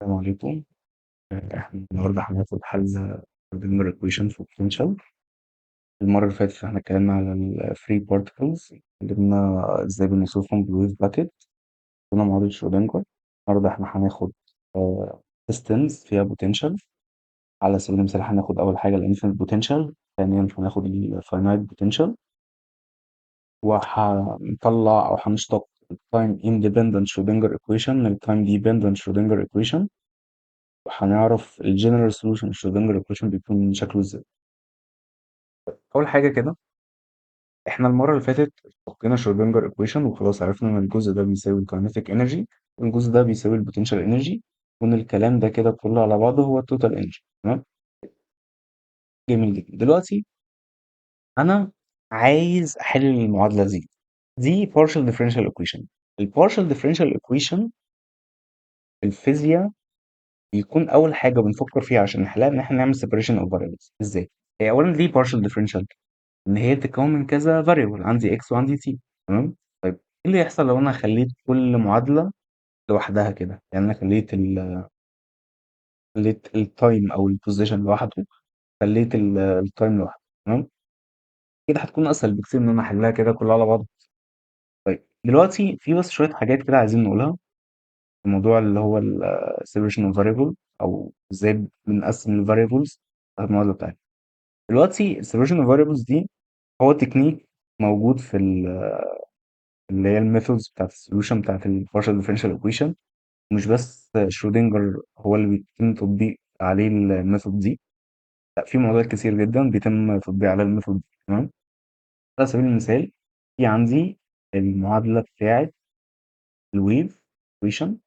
السلام عليكم. احنا النهارده هناخد حل Linear equation في potential. المرة اللي فاتت احنا اتكلمنا على ال free particles، اتكلمنا ازاي بنوصفهم بالwave bucket، قلنا معادلة شرودنجر. النهارده احنا هناخد systems فيها potential. على سبيل المثال هناخد أول حاجة ال infinite potential، ثانيا هناخد ال finite potential، وهنطلع أو هنشتق ال time independent Schrödinger equation من ال time dependent Schrödinger equation، وهنعرف ال general solution Schrödinger equation بيكون شكله ازاي. اول حاجه كده، احنا المره اللي فاتت حطينا شرودنجر ايكويشن وخلاص عرفنا ان الجزء ده بيساوي الكاينيتيك انرجي والجزء ده بيساوي البوتنشال انرجي، وان الكلام ده كده كله على بعضه هو التوتال انرجي. تمام، جميل جدا. دلوقتي انا عايز احل المعادله دي partial differential equation. البارشال differential equation في الفيزياء بيكون اول حاجه بنفكر فيها عشان نحلها ان احنا نعمل separation of variables. ازاي؟ هي اولا ليه partial differential؟ ان هي بتتكون من كذا variable، عندي x وعندي t. تمام. طيب ايه اللي يحصل لو انا خليت كل معادله لوحدها كده؟ يعني انا خليت التايم او البوزيشن لوحده، خليت التايم لوحده. تمام، كده هتكون اسهل بكتير ان انا احلها كده كلها على بعض. طيب دلوقتي في بس شويه حاجات كده عايزين نقولها في الموضوع اللي هو ال separation of variable، او ازاي بنقسم ال variables بتاعت المعادله بتاعتنا. دلوقتي ال separation of variables دي هو تكنيك موجود في اللي هي الميثودز بتاعت السوليوشن بتاعت البارشال ديفرنشال ايكويشن. مش بس شرودنجر هو اللي بيتم تطبيق عليه الميثود دي، لا، في معادلات كتير جدا بيتم تطبيق على الميثود دي. تمام، على سبيل المثال في عندي المعادلة بتاعت الويف ايكويشن،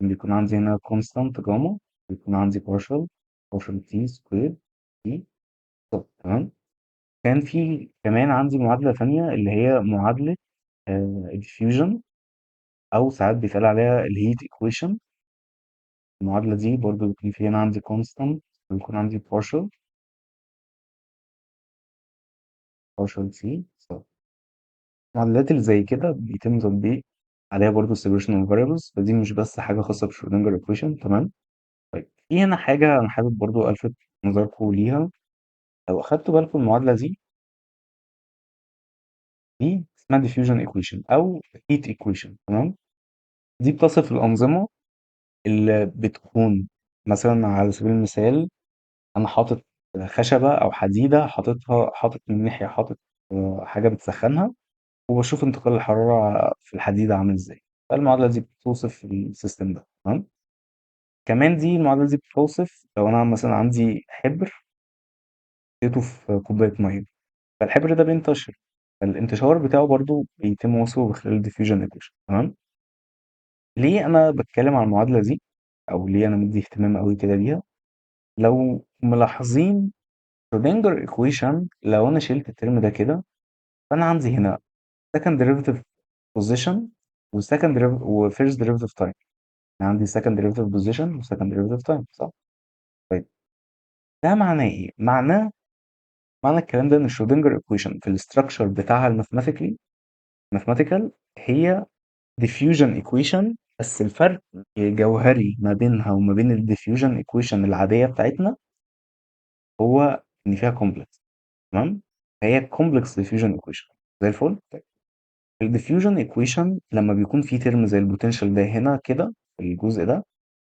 بيكون عندي هنا كونستانت جاما، بيكون عندي بارشال تي سكوير تي. تمام، كان في كمان عندي معادلة تانية اللي هي معادلة الديفيوجن، أو ساعات بيتقال عليها الهيت ايكويشن. المعادلة دي برضه بيكون في هنا عندي constant، ويكون عندي partial t. المعادلات اللي زي كده بيتم تطبيق عليها برضه separation of variables، فدي مش بس حاجة خاصة بشرودنجر equation. تمام. طيب في هنا حاجة أنا حابب برضه ألفت نظركم ليها. لو أخدتوا بالكم المعادلة دي اسمها diffusion equation أو heat equation. تمام، دي بتصف الأنظمة اللي بتكون مثلا على سبيل المثال أنا حاطط خشبة أو حديدة، حاطط من ناحية، حاطط حاجة بتسخنها، وبشوف انتقال الحرارة في الحديدة عامل ازاي. فالمعادلة دي بتوصف السيستم ده. تمام، كمان دي المعادلة دي بتوصف لو أنا مثلا عندي حبر حطيته في كوباية مية، فالحبر ده بينتشر، الانتشار بتاعه برضو بيتم وصفه بخلال الديفيوجن ايكويشن. تمام، ليه أنا بتكلم عن المعادلة دي أو ليه أنا مدي اهتمام قوي كده ليها؟ لو ملاحظين شرودنجر ايكويشن، لو أنا شلت الترم ده كده فأنا عندي هنا second derivative position و first derivative time. عندي second derivative position و second derivative time، صح؟ طيب ده معناه ايه؟ معنى الكلام ده ان الشرودنجر equation في الاستراكشر بتاعها الماثيماتيكال هي diffusion equation، بس الفرق الجوهري ما بينها وما بين الديفيوجن equation العادية بتاعتنا هو ان فيها complex. تمام؟ هي complex diffusion equation زي الفل. طيب الديفيوجن equation لما بيكون في ترم زي البوتنشال ده هنا كده في الجزء ده،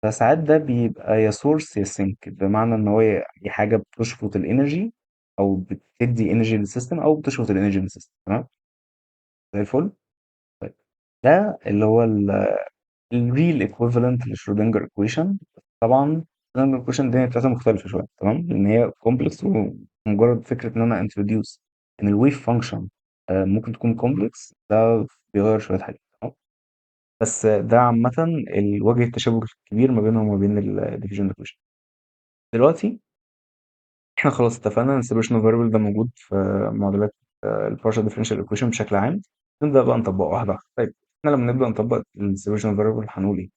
فساعات ده بيبقى يا سورس يا سينك، بمعنى ان هو يا حاجه بتشفط الانرجي او بتدي انرجي للسيستم او بتشفط الانرجي من السيستم. تمام، زي الفل. طيب ده اللي هو الريل ايكويفالنت لشرودنجر ايكويشن. طبعا شرودنجر ايكويشن الدنيا بتاعتها مختلفه شويه، تمام، لان هي كومبلكس، ومجرد فكره ان انا انتروديوس ان الويف فانكشن ممكن تكون كومبلكس، ده بيغير شويه حاجات. تمام؟ بس ده عامه الوجه التشابه الكبير ما بينهم وما بين الديفيجن ايكويشن. دلوقتي احنا خلاص اتفقنا ان السيبريشن فاريبل ده موجود في معادلات البارشال ديفرنشال ايكويشن بشكل عام. نبدا بقى نطبقه واحده واحده. طيب احنا لما نبدا نطبق السيبريشن فاريبل هنقول ايه؟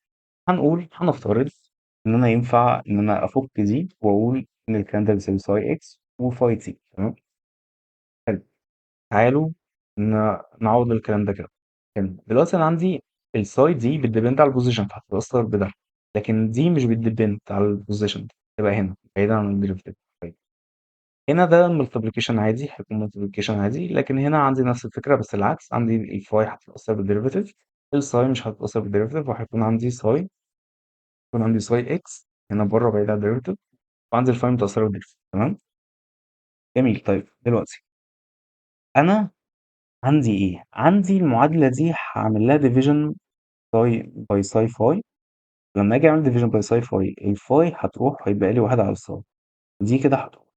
هنفترض ان انا ينفع ان انا افك دي واقول ان الكلام ده بيساوي ساي اكس وفاي تي. تمام، حلو. تعالوا نعوض الكلام ده كده. حلو. دلوقتي انا عندي الساي دي بتديبند على البوزيشن، فهتتاثر بده. لكن دي مش بتديبند على البوزيشن، تبقى هنا بعيدا عن الديريفيتيف. هنا ده ملتبليكيشن عادي، هيكون ملتبليكيشن عادي، لكن هنا عندي نفس الفكرة بس العكس، عندي الفاي هتتأثر بالديريفيتيف، الساي مش هتتأثر بالديريفيتيف، وهيكون عندي ساي، يكون عندي ساي اكس هنا بره بعيد عن الديريفيتيف، وعندي الفاي متأثرة بالديريفيتيف. تمام. جميل. طيب دلوقتي انا عندي ايه؟ عندي المعادلة دي هعمل لها ديفيجن ساي باي ساي فاي. لما اجي اعمل ديفيجن باي ساي فاي، الفاي هتروح هيبقى لي واحد على الساي، دي كده هتروح،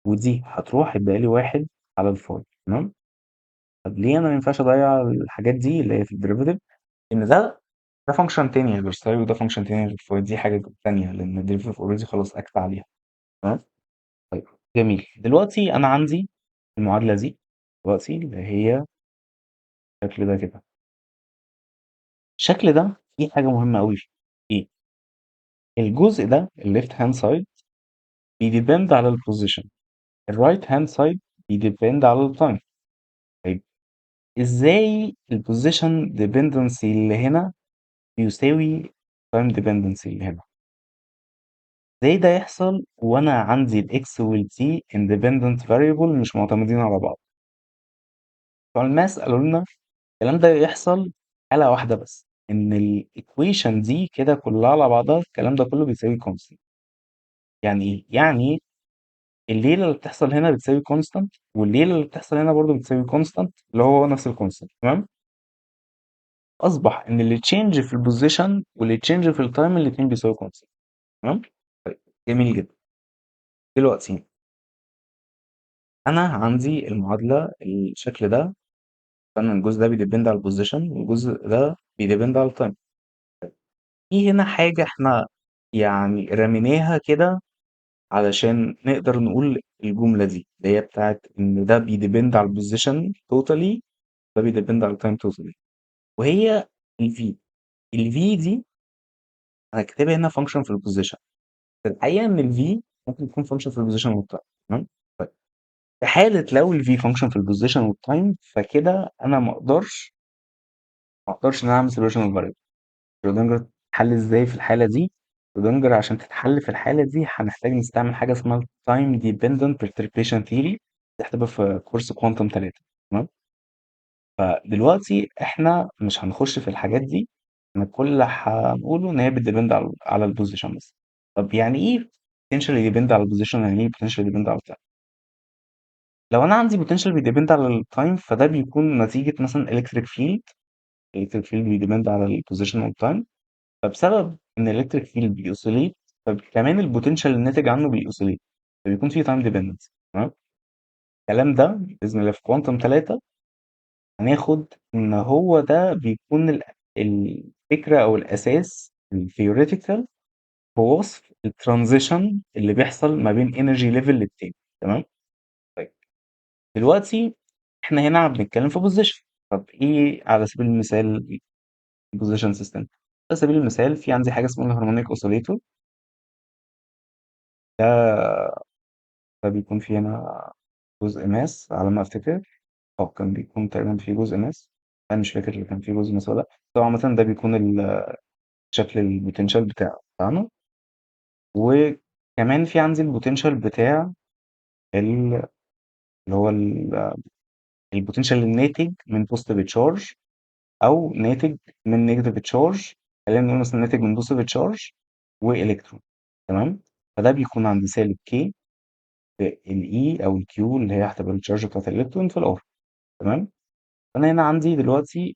ودي هتروح هيبقى لي واحد على الفاي. تمام. طب ليه انا ما ينفعش اضيع الحاجات دي اللي هي في الديريفيتيف؟ ان ده فانكشن تاني للساي، وده فانكشن تاني للفاي، دي حاجه تانيه لان الديريفيتيف اوريدي خلاص اكت عليها. تمام. طيب جميل. دلوقتي انا عندي المعادله دي دلوقتي اللي هي الشكل ده كده. الشكل ده فيه حاجه مهمه قوي فيه. ايه؟ الجزء ده الليفت هاند سايد بيديبند على البوزيشن، الرايت هاند سايد بيديبند على التايم. طيب ازاي البوزيشن ديبندنسي اللي هنا يساوي تايم ديبندنسي اللي هنا؟ ازاي ده يحصل وانا عندي الاكس والتي independent variable مش معتمدين على بعض؟ بتوع الماس قالوا لنا الكلام ده يحصل في حالة واحدة بس، ان الايكويشن دي كده كلها على بعضها الكلام ده كله بيساوي كونستنت. يعني ايه؟ يعني الليلة اللي بتحصل هنا بتساوي كونستنت، والليلة اللي بتحصل هنا برضو بتساوي كونستنت اللي هو نفس الكونستنت. تمام. اصبح ان اللي تشينج في البوزيشن واللي تشينج في التايم الاتنين بيساوي كونستنت. تمام. طيب جميل جدا. دلوقتي انا عندي المعادله الشكل ده، فانا الجزء ده بيديبند على البوزيشن والجزء ده بيديبند على التايم. في هنا حاجه احنا يعني رميناها كده علشان نقدر نقول الجمله دي اللي هي بتاعت ان ده بيديبند على البوزيشن توتالي، ده بيديبند على التايم توتالي، وهي الفي. الفي دي انا كاتبها هنا فانكشن في البوزيشن، في الحقيقه ان الفي ممكن يكون فانكشن في البوزيشن والتايم. تمام. طيب في حاله لو الفي فانكشن في البوزيشن والتايم، فكده انا ما اقدرش ان انا اعمل سيبريشن الفاريبل. شرودنجر تتحل ازاي في الحاله دي؟ شرودنجر عشان تتحل في الحاله دي هنحتاج نستعمل حاجه اسمها تايم ديبندنت perturbation ثيوري، دي هتبقى في كورس كوانتم 3. تمام. فدلوقتي احنا مش هنخش في الحاجات دي، احنا كل اللي هنقوله ان هي بتديبند على البوزيشن بس. طب يعني ايه potentially ديبند على البوزيشن؟ يعني ايه potentially ديبند على التايم؟ لو انا عندي potential بيديبند على التايم فده بيكون نتيجه مثلا electric field. electric field بيديبند على البوزيشن والتايم، فبسبب ان الالكتريك فيلد بيوسيليت فكمان البوتنشال الناتج عنه بيوسيليت، فبيكون في تايم ديبندنس. تمام. الكلام ده باذن الله في كوانتم 3 هناخد ان هو ده بيكون الفكره او الاساس الثيوريتيكال في وصف الترانزيشن اللي بيحصل ما بين انرجي ليفل للتاني. تمام. طيب دلوقتي احنا هنا بنتكلم في بوزيشن. طب ايه على سبيل المثال البوزيشن سيستم؟ على سبيل المثال في عندي حاجه اسمها الهارمونيك اوسيليتور، ده بيكون في هنا جزء ماس على ما افتكر، او كان بيكون تقريبا في جزء ماس، انا مش فاكر اللي كان فيه جزء ماس ولا لا. طبعا مثلا ده بيكون شكل البوتنشال بتاعنا، وكمان في عندي البوتنشال بتاع اللي هو البوتنشال الناتج من بوزيتيف تشارج او ناتج من نيجاتيف تشارج. خلينا نقول مثلا ناتج من بوزيتيف تشارج والكترون. تمام. فده بيكون عند سالب كي في الاي او الكيو اللي هي هتبقى التشارج بتاعت الالكترون في الار. تمام. فانا هنا عندي دلوقتي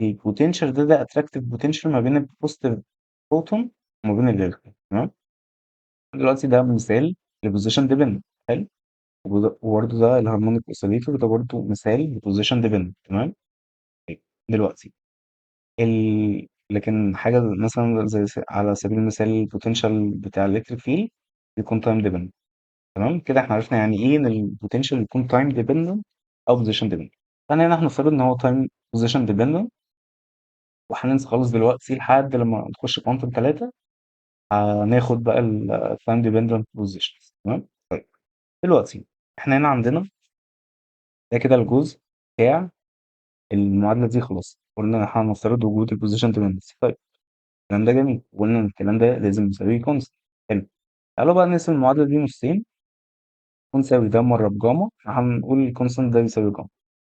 البوتنشال ده اتراكتيف بوتنشال ما بين البوزيتيف بروتون وما بين الالكترون. تمام. دلوقتي ده مثال لبوزيشن ديبندنت. حلو. وبرده ده الهارمونيك اوسيليتور ده برده مثال لبوزيشن ديبندنت. تمام. طيب، دلوقتي لكن حاجه مثلا زي على سبيل المثال البوتنشال بتاع الالكتريك فيلد بيكون تايم ديبندنت. تمام. كده احنا عرفنا يعني ايه ان البوتنشال يكون تايم ديبندنت او بوزيشن ديبندنت. فانا هنا هنفترض ان هو تايم بوزيشن ديبندنت، وهننسى خالص دلوقتي لحد لما نخش كوانتم 3 هناخد بقى التايم ديبندنت بوزيشنز. تمام. طيب دلوقتي احنا هنا عندنا ده كده الجزء بتاع المعادله دي، خلاص قلنا ان احنا هنفترض وجود البوزيشن ديبندنسي. طيب الكلام ده جميل، وقلنا ان الكلام ده لازم يساوي كونست. حلو. تعالوا بقى نقسم المعادله دي نصين، ونساوي ده مره بجاما، هنقول الكونستنت ده بيساوي جاما،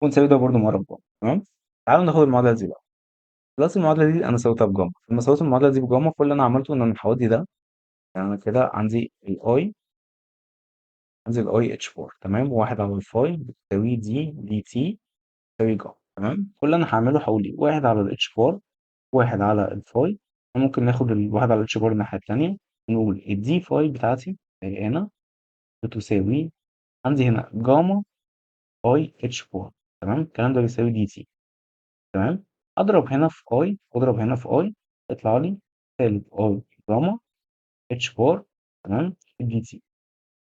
ونساوي ده برضه مره بجاما. تمام. تعالوا ناخد المعادله دي بقى. خلاص المعادله دي انا سويتها بجاما، لما سويت المعادله دي بجاما كل اللي انا عملته ان انا هودي ده، يعني انا كده عندي اتش 4 تمام، واحد على الفاي بتساوي دي تي بتساوي جاما. تمام. كل اللي انا هعمله حولي واحد على الاتش 4، واحد على الفاي. ممكن ناخد الواحد على الاتش بار الناحية التانية، نقول الدي فاي بتاعتي هنا بتساوي، عندي هنا جاما اي اتش بار. تمام. الكلام ده بيساوي دي تي. تمام. اضرب هنا في اي واضرب هنا في اي، يطلع لي سالب اي جاما اتش بار. تمام. دي تي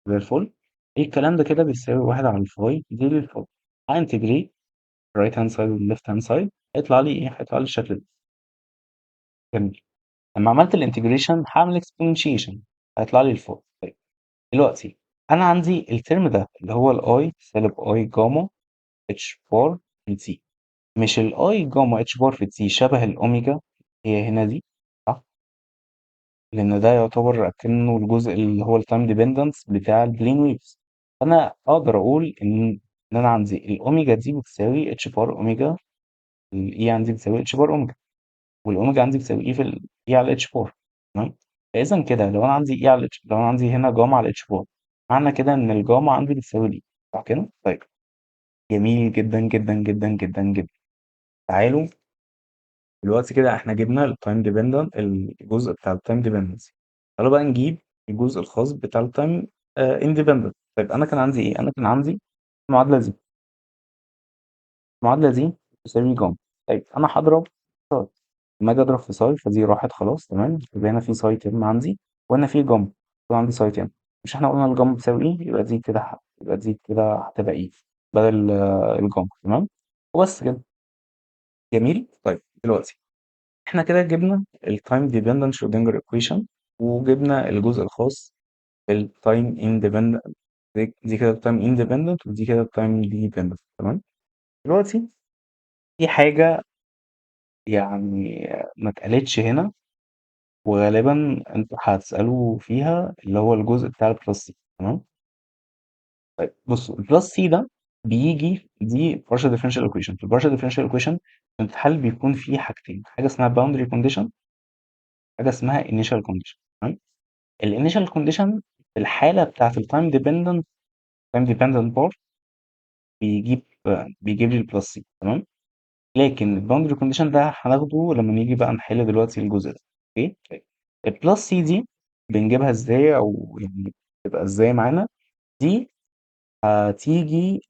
زي الفل. ايه الكلام ده كده بيساوي واحد على الفاي دي للفاي. هانتجريت رايت هاند سايد والليفت هاند سايد، هيطلع لي ايه؟ هيطلع لي الشكل ده. جميل. لما عملت الانتجريشن هعمل اكسبوننشيشن، هيطلع لي الفوق. طيب دلوقتي انا عندي الترم ده اللي هو الاي سالب اي جاما اتش بار في تي. مش الاي جاما اتش بار في تي شبه الاوميجا هي هنا دي؟ صح. لان ده يعتبر اكنه الجزء اللي هو التايم ديبندنس بتاع البلين ويفز. انا اقدر اقول ان انا عندي الاوميجا دي بتساوي اتش بار اوميجا، الاي عندي بتساوي اتش بار اوميجا، والاوميجا عندي بتساوي ايه في اي على اتش بار. تمام. فاذا كده لو انا عندي اي على اتش، لو انا عندي هنا جاما على اتش بار، معنى كده ان الجاما عندي بتساوي دي. صح كده؟ طيب جميل جدا جدا جدا جدا جدا. تعالوا دلوقتي كده احنا جبنا التايم ديبندنت، الجزء بتاع التايم ديبندنسي. تعالوا بقى نجيب الجزء الخاص بتاع التايم اندبندنت. طيب انا كان عندي ايه؟ انا كان عندي المعادله دي. المعادله دي تساوي جاما. طيب انا هضرب ساي. لما اجي اضرب في ساي فدي راحت خلاص. تمام. يبقى هنا في ساي ترم عندي، وهنا في جاما، يبقى عندي ساي ترم. مش احنا قلنا الجاما بتساوي ايه؟ يبقى دي كده هتبقى ايه بدل الجاما. تمام. وبس كده. جميل. طيب دلوقتي احنا كده جبنا التايم ديبندنت شرودنجر ايكويشن، وجبنا الجزء الخاص بالتايم اندبندنت. دي كده التايم اندبندنت، ودي كده التايم ديبندنت. تمام. دلوقتي في حاجة يعني ما اتقالتش هنا، وغالبا انتوا هتسألوا فيها، اللي هو الجزء بتاع البلس سي. تمام. طيب بصوا البلس سي ده بيجي دي partial differential equation. في partial differential equation الحل بيكون فيه حاجتين، حاجة اسمها boundary condition، حاجة اسمها initial condition. تمام. الانيشال كونديشن في الحالة بتاعة التايم ديبندنت، تايم ديبندنت بار بيجيب بيجيب لي البلس سي. تمام. لكن الباوندري كونديشن ده هناخده لما نيجي بقى نحل دلوقتي الجزء ده. اوكي. طيب البلس سي دي بنجيبها ازاي، او يعني تبقى ازاي معانا؟ دي هتيجي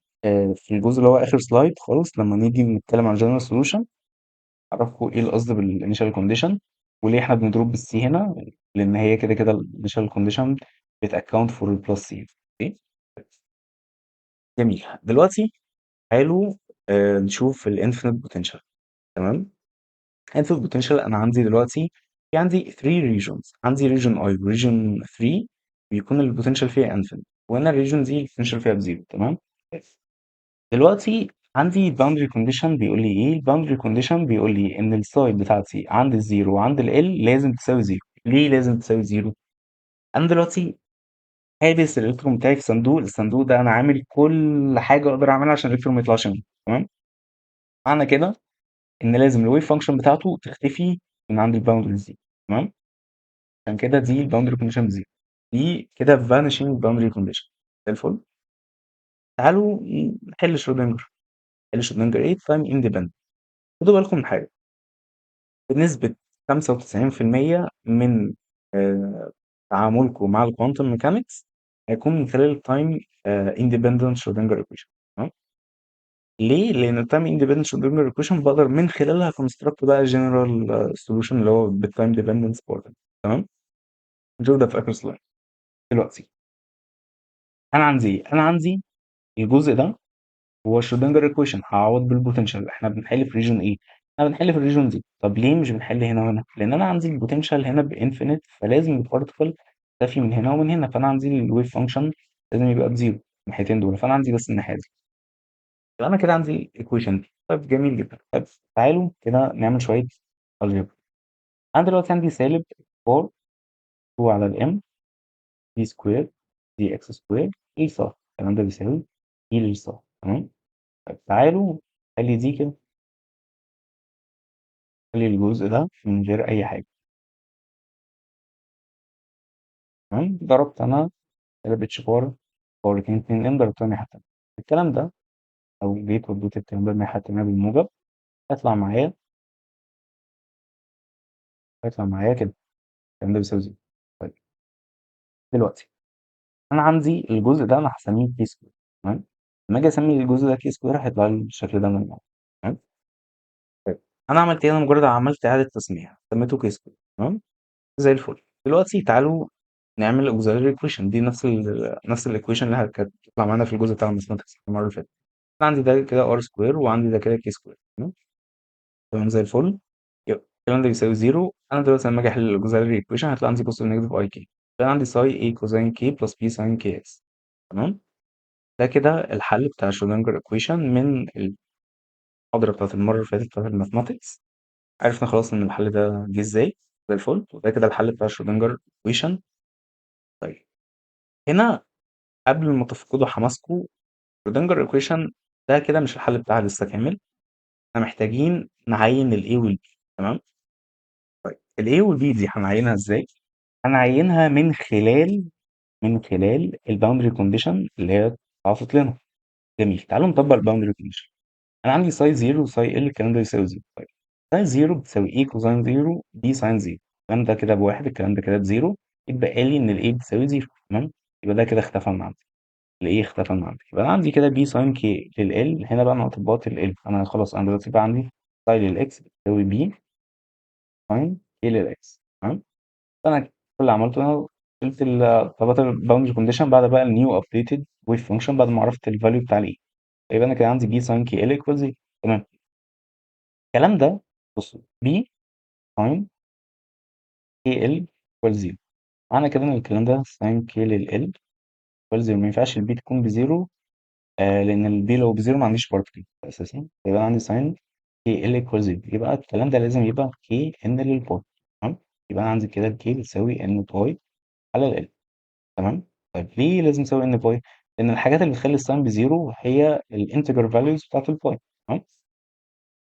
في الجزء اللي هو اخر سلايد خالص، لما نيجي نتكلم عن جنرال سولوشن اعرفكم ايه القصد بالانيشال كونديشن، وليه احنا بنضرب بالسي هنا، لان هي كده كده الانيشال كونديشن بتاكونت فور البلس سي. اوكي. جميل. دلوقتي تعالوا نشوف الانفينيت بوتنشال. تمام. الانفينيت بوتنشال انا عندي دلوقتي في عندي 3 ريجونز. عندي ريجون اي وريجون 3 بيكون البوتنشال فيها انفينيت، وهنا الريجون دي البوتنشال فيها بزيرو. تمام. دلوقتي عندي باوندري كونديشن بيقول لي ايه؟ الباوندري كونديشن بيقول لي ان السايد بتاعتي عند الزيرو وعند ال لازم تساوي زيرو. ليه لازم تساوي زيرو؟ انا دلوقتي حابس الالكترون بتاعي في صندوق، الصندوق ده انا عامل كل حاجه اقدر اعملها عشان الالكترون ما يطلعش منه. تمام. معنى كده ان لازم الويف فانكشن بتاعته تختفي من عند الباوندريز دي. تمام. عشان كده دي الباوندري كونديشن بزيرو، دي كده فانيشنج باوندري كونديشن. زي الفل. تعالوا نحل شرودنجر. نحل شرودنجر ايه؟ تايم اندبندنت. خدوا بالكم من حاجه، بنسبه 95% من تعاملكم مع الكوانتم ميكانكس هيكون من خلال التايم اندبندنت شرودنجر ايكويشن. تمام. ليه؟ لان التايم اندبندنت شرودنجر ايكويشن بقدر من خلالها كونستراكت بقى جنرال سوليوشن اللي هو بالتايم ديبندنس برضه. تمام. نشوف ده في اخر سلايد. دلوقتي انا عندي الجزء ده هو شرودنجر ايكويشن، هعوض بالبوتنشال. احنا بنحل في ريجون ايه؟ احنا بنحل في الريجون دي. طب ليه مش بنحل هنا وهنا؟ لان انا عندي البوتنشال هنا بانفينيت، فلازم البارتيكل تختفي من هنا ومن هنا، فانا عندي الويف فانكشن لازم يبقى بزيرو الناحيتين دول، فانا عندي بس الناحيه دي. يبقى انا كده عندي الايكويشن دي. طيب جميل جدا. طيب تعالوا كده نعمل شويه الجبر. انا دلوقتي عندي سالب 4 2 على الام دي سكوير دي اكس سكوير اي صح، الكلام ده بيساوي اي اللي صح. تمام. طيب تعالوا خلي دي كده، خلي الجزء ده من غير اي حاجه. تمام. ضربت انا سالب اتش بار باور 2 2 ام، ضربتها الناحيه التانيه. الكلام ده لو جيت وديت الكلام ده الناحيه التانيه بالموجب هيطلع معايا، هيطلع معايا كده، الكلام ده بيساوي زيرو. طيب دلوقتي انا عندي الجزء ده انا هسميه كي سكوير. تمام. لما اجي اسمي الجزء ده كي سكوير هيطلع لي بالشكل ده من المعادله. تمام. طيب انا عملت ايه؟ انا مجرد عملت اعاده تسميه سميته كي سكوير. تمام. زي الفل. دلوقتي تعالوا نعمل auxiliary equation. دي نفس الايكويشن اللي كانت بتطلع معانا في الجزء بتاع الماثماتكس المره اللي فاتت. أنا عندي ده كده ار سكوير وعندي ده كده كي سكوير. تمام. تمام زي الفل. يبقى الكلام ده بيساوي زيرو. انا دلوقتي لما اجي احل الاوكسيلري ايكويشن هيطلع عندي بوزيتيف نيجاتيف اي كي. يبقى عندي ساي اي كوزين كي بلس بي ساين كي اكس. تمام. ده كده الحل بتاع شرودنجر ايكويشن من المحاضره بتاعت المره اللي فاتت بتاعت الماثماتكس. عرفنا خلاص ان الحل ده جه ازاي. زي الفل. وده كده الحل بتاع شرودنجر ايكويشن. طيب هنا قبل ما تفقدوا حماسكم، شرودنجر ايكويشن ده كده مش الحل بتاعها لسه كامل. احنا محتاجين نعين الاي والبي. تمام. طيب الاي والبي دي هنعينها ازاي؟ هنعينها من خلال الباوندري كونديشن اللي هي اتعطت لنا. جميل. تعالوا نطبق الباوندري كونديشن. انا عندي ساي 0 وساي ال، الكلام ده يساوي 0. طيب ساين 0 بتساوي اي كوزين 0 دي ساين 0. الكلام ده كده بواحد، الكلام ده كده بزيرو. يتبقى لي ان الاي بتساوي 0. تمام. يبقى ده كده اختفى من عندي، الاي اختفى من عندي. يبقى انا عندي كده بي ساين كي لل هنا بقى معطيات ال. انا خلاص انا دلوقتي بقى عندي ساين للاكس بتساوي بي ساين كي للاكس. تمام. فانا كل اللي عملته انا قلت طلبات الباوندري كونديشن بعد بقى النيو ابديتد ويف فانكشن بعد ما عرفت الفاليو بتاع الاي. يبقى انا كده عندي بي ساين كي ال ايكوال 0. تمام. الكلام ده بصوا بي ساين كي ال ايكوال 0. معنى كده ان الكلام ده ساين كي لل ايكوال 0. ما ينفعش البي تكون بزيرو، لان البي لو بزيرو ما عنديش بارتكل اساسا. يبقى أنا عندي ساين كي ال ايكوال 0. يبقى الكلام ده لازم يبقى كي ان للباي. تمام. يبقى انا عندي كده الكي بتساوي ان باي على ال. تمام. طيب ليه لازم تساوي ان باي؟ لان الحاجات اللي بتخلي الساين بزيرو هي الانتجر فاليوز بتاعت الباي. تمام.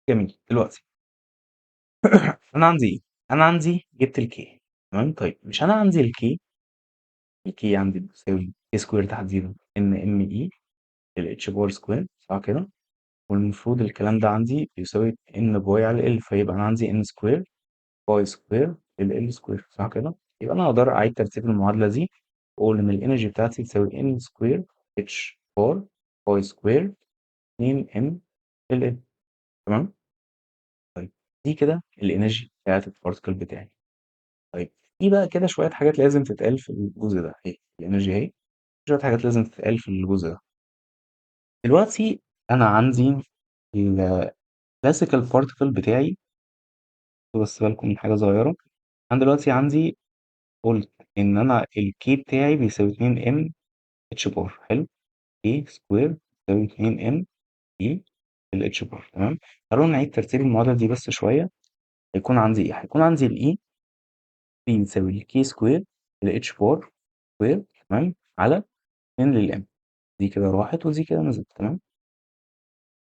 جميل. دلوقتي انا عندي ايه؟ انا عندي جبت الكي. تمام. طيب مش انا عندي الكي عندي بتساوي كي سكوير تحديدا ان ام اي الاتش بار سكوير صح كده؟ والمفروض الكلام ده عندي بيساوي ان باي على ال، فيبقى انا عندي ان سكوير باي سكوير ال سكوير صح كده؟ يبقى انا اقدر اعيد ترتيب المعادله دي واقول ان الانرجي بتاعتي تساوي ان سكوير اتش بار باي سكوير 2 ام ال. تمام. طيب دي كده الانرجي بتاعت البارتكل بتاعي. طيب في بقى كده شويه حاجات لازم تتقال في الجزء ده. اهي الانرجي اهي، شويه حاجات لازم تتقال في الجزء ده. دلوقتي انا عندي الكلاسيكال بارتكل بتاعي. بس بالكم من حاجه صغيره. انا دلوقتي عندي قلت ان انا الكي بتاعي بيساوي 2 ام اتش بار. حلو. كي سكوير بيساوي 2 ام اي الاتش بار. تمام. تعالوا نعيد ترتيب المعادله دي بس شويه. هيكون عندي ايه؟ هيكون عندي الاي بيساوي الكي سكوير الاتش بار سكوير. تمام. على 2 للام. دي كده راحت ودي كده نزلت. تمام.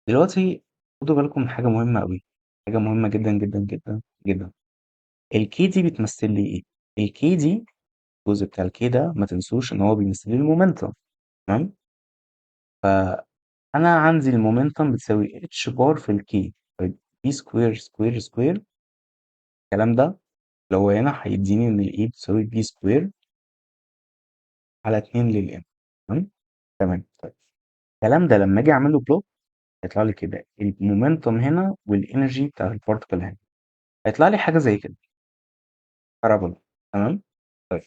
دلوقتي خدوا بالكم من حاجه مهمه قوي، حاجه مهمه جدا جدا جدا جدا. الكي دي بتمثل لي ايه؟ الكي دي الجزء بتاع الكي ده ما تنسوش ان هو بيمثل لي المومنتم. تمام. فانا عندي المومنتم بتساوي اتش بار في الكي. طيب بي سكوير سكوير سكوير، الكلام ده لو هنا هيديني ان الاي بتساوي بي سكوير على 2 للام. تمام. تمام. طيب الكلام ده لما اجي اعمل له بلوت هيطلع لي كده المومنتم هنا والانرجي بتاع البارتكل هنا. هيطلع لي حاجه زي كده بارابولا. تمام. طيب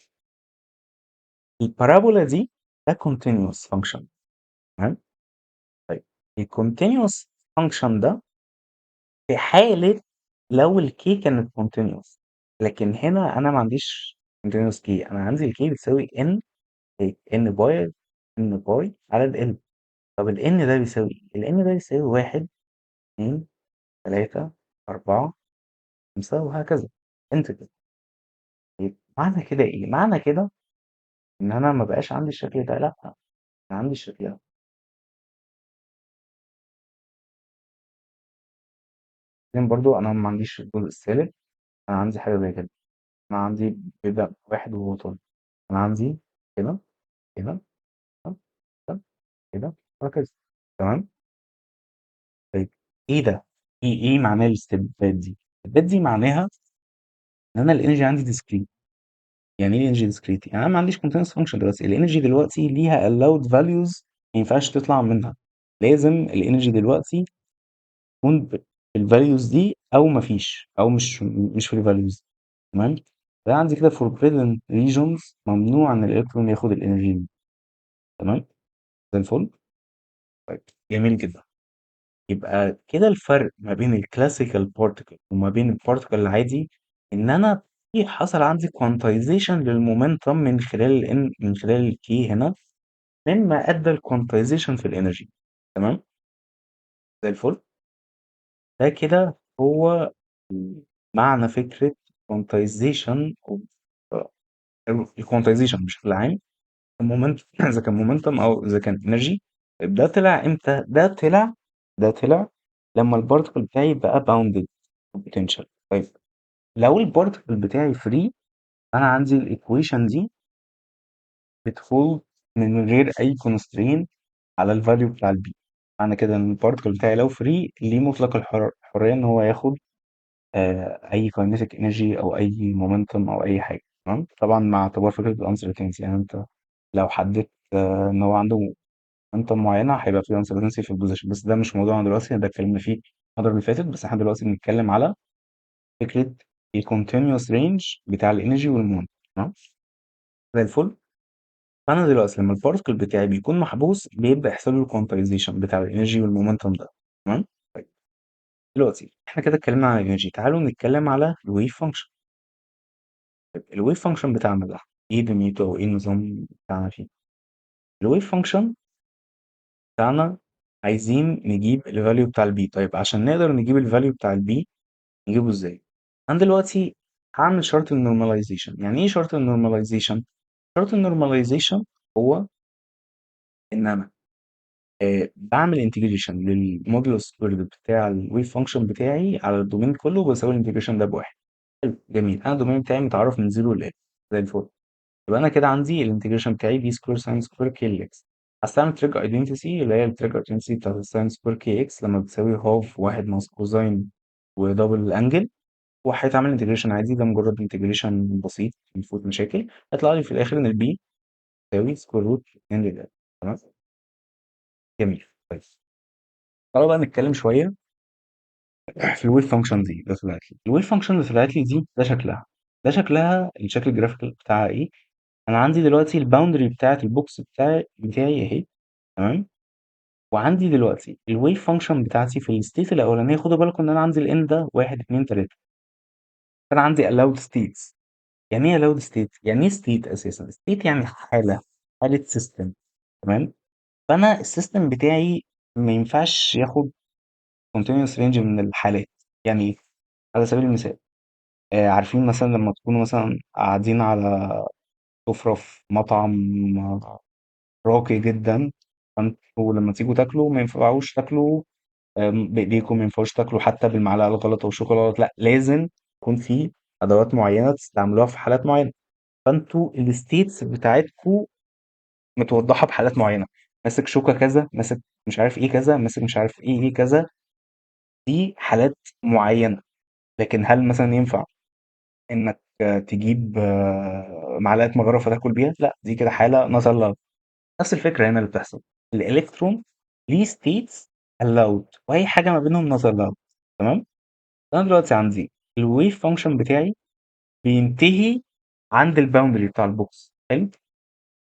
البارابولا دي ده continuous function. تمام. طيب الكونتينوس فانكشن ده في حالة لو الكي كانت كونتينوس، لكن هنا انا ما عنديش كونتينوس كي. انا عندي الكي بتساوي ان ان باي على ال. طب الان ده بيساوي ايه؟ الان ده بيساوي واحد اتنين تلاتة أربعة خمسة وهكذا. انت كده. طيب معنى كده ايه؟ معنى كده ان انا ما بقاش عندي الشكل ده، لا، انا عندي الشكل ده. لكن برضو انا ما عنديش الجزء الثالث. انا عندي حاجه زي كده. انا عندي بيبدا واحد وهو طالع. انا عندي كده، كده، كده، كده، كده، وهكذا. تمام. طيب ايه ده؟ ايه معناه الاستبداد دي؟ الاستبداد دي معناها ان انا الانرجي عندي ديسكريت. يعني ايه انرجي ديسكريت؟ يعني انا ما عنديش continuous function دلوقتي. الانرجي دلوقتي ليها allowed values ما ينفعش تطلع منها. لازم الانرجي دلوقتي تكون بالفاليوز دي او ما فيش، او مش في الفاليوز. تمام. ده عندي كده forbidden regions، ممنوع ان الالكترون ياخد الانرجي دي. تمام. زي الفل. طيب جميل جدا. يبقى كده الفرق ما بين الكلاسيكال بارتيكل وما بين البارتيكل العادي، ان انا في حصل عندي كوانتايزيشن للمومنتم من خلال الكي هنا، مما ادى الكوانتايزيشن في الانرجي. تمام. زي الفل. ده كده هو معنى فكرة quantization أو الكوانتايزيشن بشكل عام. المومنت إذا كان مومنتم أو إذا كان انرجي. ده طلع إمتى؟ ده طلع لما البارتكل بتاعي بقى باوندد potential. طيب لو البارتكل بتاعي فري، أنا عندي الإيكويشن دي بتhold من غير أي constraint على الفاليو بتاع البي. معنى كده إن البارتكل بتاعي لو فري ليه مطلق الحرية إن هو ياخد اي كاينيتيك انرجي او اي مومنتوم او اي حاجه. تمام. طبعا مع اعتبار فكره الانسرتينتي، يعني انت لو حددت ان هو عنده مومنتوم معينه هيبقى في انسرتينتي في البوزيشن، بس ده مش موضوعنا دلوقتي، ده اتكلمنا فيه المره اللي فاتت. بس احنا دلوقتي بنتكلم على فكره الكونتينوس رينج بتاع الانرجي والمومنت. تمام. زي الفل. فانا دلوقتي لما البارتكل بتاعي بيكون محبوس بيبدا يحصل له الكوانتايزيشن بتاع الانرجي والمومنتوم ده. تمام. طيب دلوقتي احنا كده اتكلمنا عن الانرجي، تعالوا نتكلم على الويف فانكشن. الويف فانكشن بتاعنا ده ايه دنيته او ايه النظام بتاعنا فيه؟ الويف فانكشن بتاعنا عايزين نجيب الفاليو بتاع البي. طيب عشان نقدر نجيب الفاليو بتاع البي نجيبه ازاي؟ انا دلوقتي هعمل شرط النورماليزيشن. يعني ايه شرط النورماليزيشن؟ شرط النورماليزيشن هو ان انا بعمل انتجريشن للمودولوس سكويرد بتاع الويف فانكشن بتاعي على الدومين كله، بساوي الانتجريشن ده بواحد. حلو جميل. انا الدومين بتاعي متعرف من 0 ل زي الفل. يبقى انا كده عندي الانتجريشن بتاعي بي سكوير ساين سكوير كي ال اكس. هستعمل تريج ايدنتيتي اللي هي التريج ايدنتيتي بتاعت الساين سكوير كي اكس لما بتساوي هاف واحد ناقص كوزاين ودبل انجل. وهيتعمل انتجريشن عادي، ده مجرد انتجريشن بسيط مفيهوش مشاكل. هيطلع لي في الاخر ان البي تساوي سكوير روت 2 لل. تمام. جميل. طيب تعالوا بقى نتكلم شويه في الويف فانكشن دي اللي طلعت لي. الويف فانكشن اللي طلعت لي دي ده شكلها الشكل الجرافيكال بتاعها ايه؟ انا عندي دلوقتي الباوندري بتاعت البوكس بتاعي اهي. تمام. وعندي دلوقتي الويف فانكشن بتاعتي في الستيت الاولانيه. خدوا بالكم ان انا عندي الان ده 1 2 3. فانا عندي allowed states. يعني ايه allowed state؟ يعني ايه state اساسا؟ state يعني حاله سيستم. تمام. فانا السيستم بتاعي ما ينفعش ياخد continuous range من الحالات. يعني ايه؟ على سبيل المثال عارفين مثلا لما تكونوا مثلا قاعدين على سفرة في مطعم راقي جدا، فانتوا لما تيجوا تاكلوا ما ينفعوش تاكلوا بإيديكم، ما ينفعوش تاكلوا حتى بالمعلقة الغلط أو الشوكة الغلط. لأ، لازم يكون في أدوات معينة تستعملوها في حالات معينة. فانتوا الستيتس بتاعتكم متوضحة بحالات معينة. ماسك شوكة كذا، ماسك مش عارف ايه كذا، ماسك مش عارف ايه كذا. دي حالات معينة. لكن هل مثلا ينفع انك تجيب معلقة مغرفة تاكل بيها؟ لا، دي كده حالة نظر لها. نفس الفكرة هنا اللي بتحصل. الإلكترون ليه states allowed، وأي حاجة ما بينهم not allowed. تمام. أنا دلوقتي عندي الويف فانكشن بتاعي بينتهي عند الباوندري بتاع البوكس. حلو.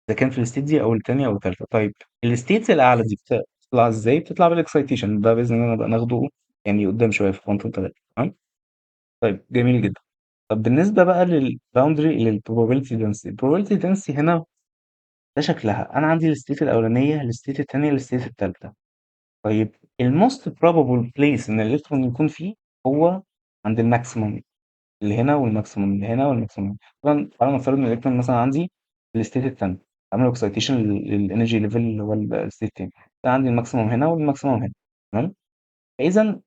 إذا كان في الستيت دي أو التانية أو التالتة. طيب الستيتس الأعلى دي بتطلع إزاي؟ بتطلع بالإكسايتيشن. ده بإذن الله نبقى ناخده يعني قدام شوية في كوانتم تلاتة. تمام. طيب جميل جدا. طب بالنسبة بقى للباوندري للبروبابيلتي density. البروبابيلتي density هنا ده شكلها انا عندي الستيت الاولانيه، الستيت الثانيه، الستيت الثالثه. طيب الموست probable place ان الالكترون يكون فيه هو عند الماكسيموم. اللي هنا والماكسيموم اللي هنا والماكسيموم. طبعا تعالى نفترض ان الالكترون مثلا عندي في الستيت التاني، عملوا اكسيتيشن للانرجي ليفل اللي هو الستيت التاني، ده عندي الماكسيموم هنا والماكسيموم هنا. تمام. اذا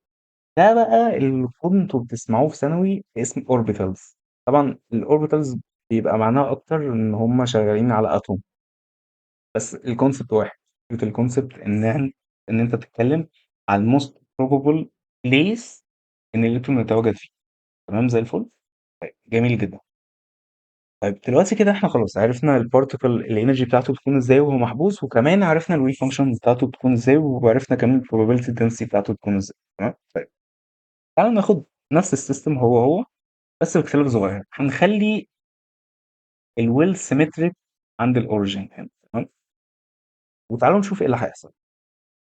ده بقى اللي كنتوا بتسمعوه في ثانوي اسم اوربيتالز. طبعا الاوربيتالز بيبقى معناها اكتر ان هم شغالين على اتوم، بس الكونسبت واحد. فكرة الكونسبت ان انت تتكلم على الموست probable place ان الالكترون يتواجد فيه. تمام زي الفل. طيب جميل جدا. طيب دلوقتي كده احنا خلاص عرفنا البارتيكل الانرجي بتاعته بتكون ازاي وهو محبوس، وكمان عرفنا الويف فانكشن بتاعته بتكون ازاي، وعرفنا كمان البروبابيلتي density بتاعته بتكون ازاي. تمام. طيب تعالوا ناخد نفس السيستم هو بس باختلاف صغير. هنخلي الويل سيمتريك عند الاوريجين هنا. تمام. وتعالوا نشوف ايه اللي هيحصل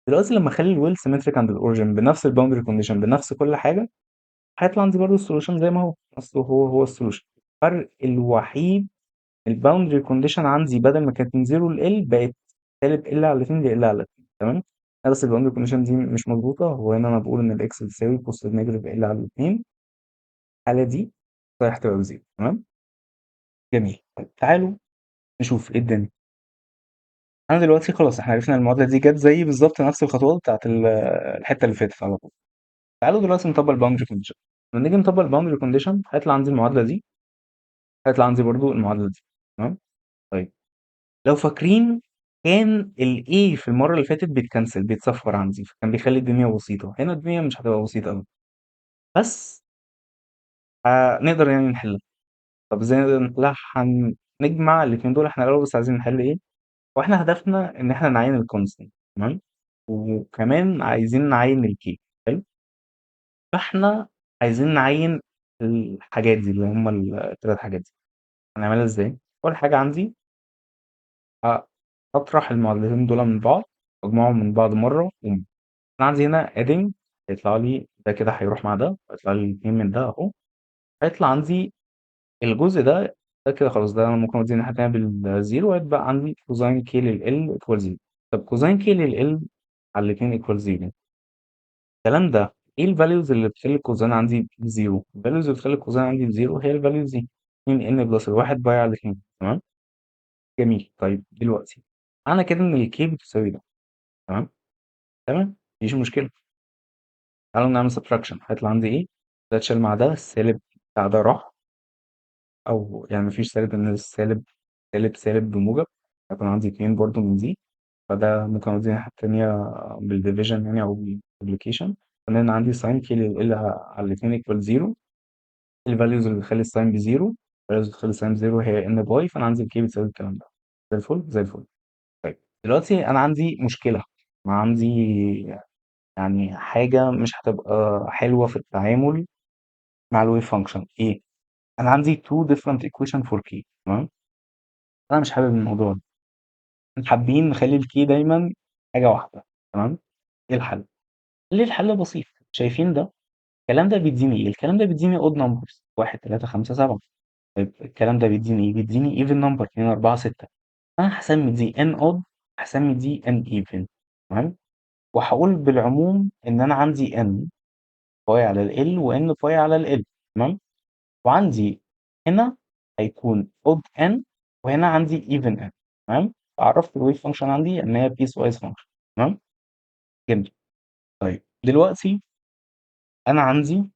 دلوقتي لما اخلي الويل سيمتريك عند الاوريجين بنفس الباوندري كونديشن بنفس كل حاجه. هيطلع عندي برضه السولوشن زي ما هو اصله، هو السولوشن. الفرق الوحيد الباوندري كونديشن عندي بدل ما كانت من 0 ل L بقت سالب L على 2 ل L على 2. تمام. بس الباوندري كونديشن دي مش مظبوطه. هو هنا انا بقول ان الاكس بتساوي بوزيتيف نيجاتيف L على 2. الحاله دي رايح تبقى بزيرو. تمام. جميل. طيب تعالوا نشوف ايه الدنيا. انا دلوقتي خلاص احنا عرفنا المعادله دي جت زي بالظبط نفس الخطوات بتاعت الحته اللي فاتت على طول. تعالوا دلوقتي نطبق الباوندري كونديشن. لما نيجي نطبق الباوندري كونديشن هيطلع عندي المعادله دي، هيطلع عندي برضو المعادله دي. تمام. طيب لو فاكرين كان ال A في المرة اللي فاتت بيتكنسل بيتصفر عندي، فكان بيخلي الدنيا بسيطة. هنا الدنيا مش هتبقى بسيطة أوي، بس نقدر يعني نحلها. طب ازاي نقدر نحلها؟ هنجمع الاتنين دول. احنا الأول بس عايزين نحل ايه؟ واحنا هدفنا إن احنا نعين الكونستنت. تمام. وكمان عايزين نعين الكي. حلو. فاحنا عايزين نعين الحاجات دي اللي هم التلات حاجات دي. هنعملها ازاي؟ أول حاجة عندي أطرح المعادلتين دول من بعض، أجمعهم من بعض مرة. أنا عندي هنا adding، هيطلع لي ده كده هيروح مع ده، هيطلع لي الاتنين من ده أهو. هيطلع عندي الجزء ده، ده كده خلاص. ده أنا ممكن أوديه الناحية التانية بالزيرو، هيتبقى عندي كوزين كي لل L equal زيرو. طب كوزين كي لل L على الاتنين equal زيرو. الكلام ده إيه الفاليوز اللي بتخلي الكوزين عندي بزيرو؟ الفاليوز اللي بتخلي الكوزين عندي بزيرو هي الفاليوز دي 2 n بلس الواحد باي على الاتنين. تمام. جميل. طيب دلوقتي معنى كده إن الكي بتساوي ده. تمام. تمام. مفيش مشكلة. تعالوا نعمل سبتراكشن. هيطلع عندي ايه؟ ده اتشال مع ده، السالب بتاع ده راح. او يعني مفيش سالب، ان السالب سالب بموجب. هيكون عندي اتنين برضو من دي، فده ممكن اودي الناحية التانية بالديفيجن يعني او بالملتيبليكيشن. كمان عندي ساين كي ال على الاتنين ايكوال زيرو. الفاليوز اللي بتخلي الساين بزيرو، الفاليوز اللي بتخلي الساين بزيرو هي ان باي، فانا عندي الكي بتساوي الكلام ده. زي الفل زي الفل. طيب دلوقتي انا عندي مشكلة. ما عندي يعني حاجة مش هتبقى حلوة في التعامل مع الويف فانكشن. ايه؟ انا عندي two different equation for key. تمام. انا مش حابب الموضوع ده. حابين نخلي الكي دايما حاجه واحده. تمام. ايه الحل؟ ليه الحل بسيط. شايفين ده؟ الكلام ده بيديني ايه؟ الكلام ده بيديني odd numbers 1 3 5 7. طيب الكلام ده بيديني ايه؟ بيديني even number 2 4 6. انا هسمي دي n odd، هسمي دي n even. تمام. وهقول بالعموم ان انا عندي n باي على ال و n باي على ال. تمام. وعندي هنا هيكون odd n، وهنا عندي even n. تمام. عرفت الويف فانكشن عندي ان هي بيس وايز فانكشن. تمام. جميل. طيب انا عندي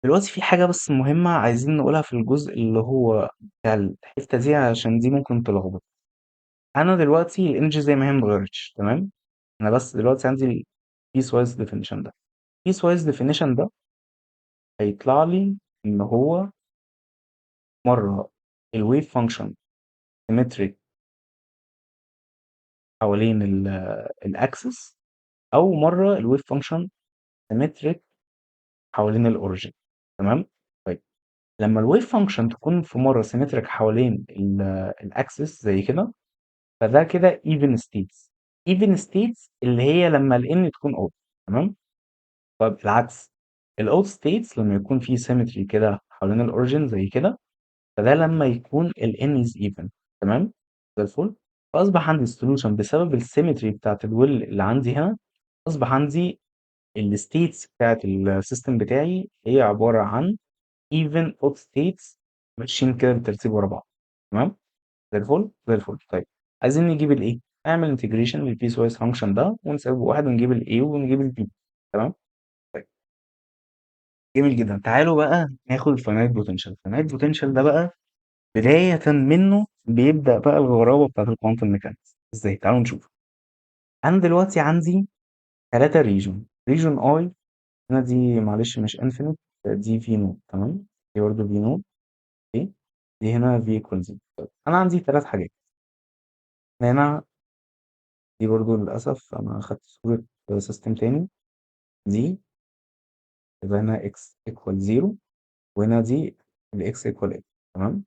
دلوقتي في حاجه بس مهمه عايزين نقولها في الجزء اللي هو بتاع الحته دي عشان دي ممكن تلخبط. انا دلوقتي الانرجي زي ما هي متغيرتش. تمام. انا بس دلوقتي عندي البيس وايز ديفينيشن ده. البيس وايز ديفينيشن ده هيطلع لي ان هو مره الويف فانكشن سيمتريك حوالين الاكسس، او مره الويف فانكشن سيمتريك حوالين الاوريجين. تمام. طيب لما الويف فانكشن تكون في مره سيمتريك حوالين الاكسس زي كده، فده كده even states. even states اللي هي لما ال n تكون odd. تمام. طب العكس، ال odd states لما يكون في symmetry كده حوالين الاوريجين زي كده، فده لما يكون ال n is even. تمام. زي الفل. فاصبح عندي السولوشن بسبب السيمتري بتاعت الويل اللي عندي هنا، اصبح عندي الstates بتاعة السيستم بتاعي هي عبارة عن even odd states ماشيين كده بالترتيب ورا بعض. تمام؟ زي الفل؟ زي الفل. طيب عايزين نجيب الإيه؟ نعمل integration للpiecewise function ده ونسيبه واحد ونجيب الA ونجيب الB. تمام؟ طيب جميل جدًا. تعالوا بقى ناخد الfinite potential. الfinite potential ده بقى بدايةً منه بيبدأ بقى الغرابة بتاعة الquantum mechanics. إزاي؟ تعالوا نشوف. أنا دلوقتي عندي 3 region. region I هنا دي معلش مش infinite، دي V naught. تمام؟ دي برضه V naught. أوكي؟ دي هنا V equals 0. طيب أنا عندي 3 حاجات. هنا دي برضه للأسف أنا أخدت صورة system تاني. دي يبقى هنا x equal 0 وهنا دي الx equal a. تمام؟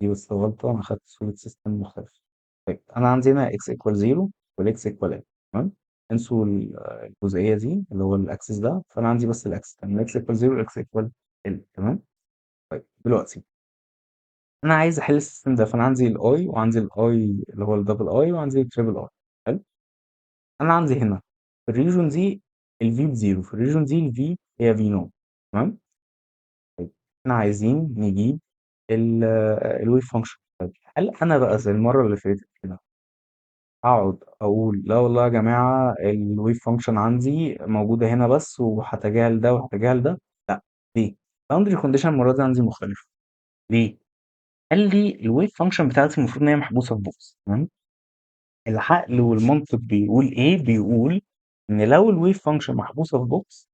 دي بس غلطة، أنا أخدت صورة system مختلفة. طيب أنا عندي هنا x equal 0 والx equal a. تمام؟ انسوا الجزئية دي اللي هو الأكسس ده، فأنا عندي بس الأكسس. تمام؟ x equal 0 x equal l. تمام؟ طيب دلوقتي أنا عايز أحل السيستم ده، فأنا عندي الأي وعندي الأي اللي هو الدبل أي وعندي التريبل أي. حلو. أنا عندي هنا في الريجون دي الفي بزيرو، في الريجون دي الفي هي في نو. تمام. طيب احنا عايزين نجيب الويف فانكشن. طيب هل أنا بقى زي المرة اللي فاتت كده أقعد أقول لا والله يا جماعة الويف فانكشن عندي موجودة هنا بس وهتجاهل ده وهتجاهل ده؟ لا. ليه؟ باوندري كونديشن المرة دي عندي مختلف. ليه؟ قال لي الويف فانكشن بتاعتي المفروض ان هي محبوسه في بوكس. تمام. العقل والمنطق بيقول ايه؟ بيقول ان لو الويف فانكشن محبوسه في بوكس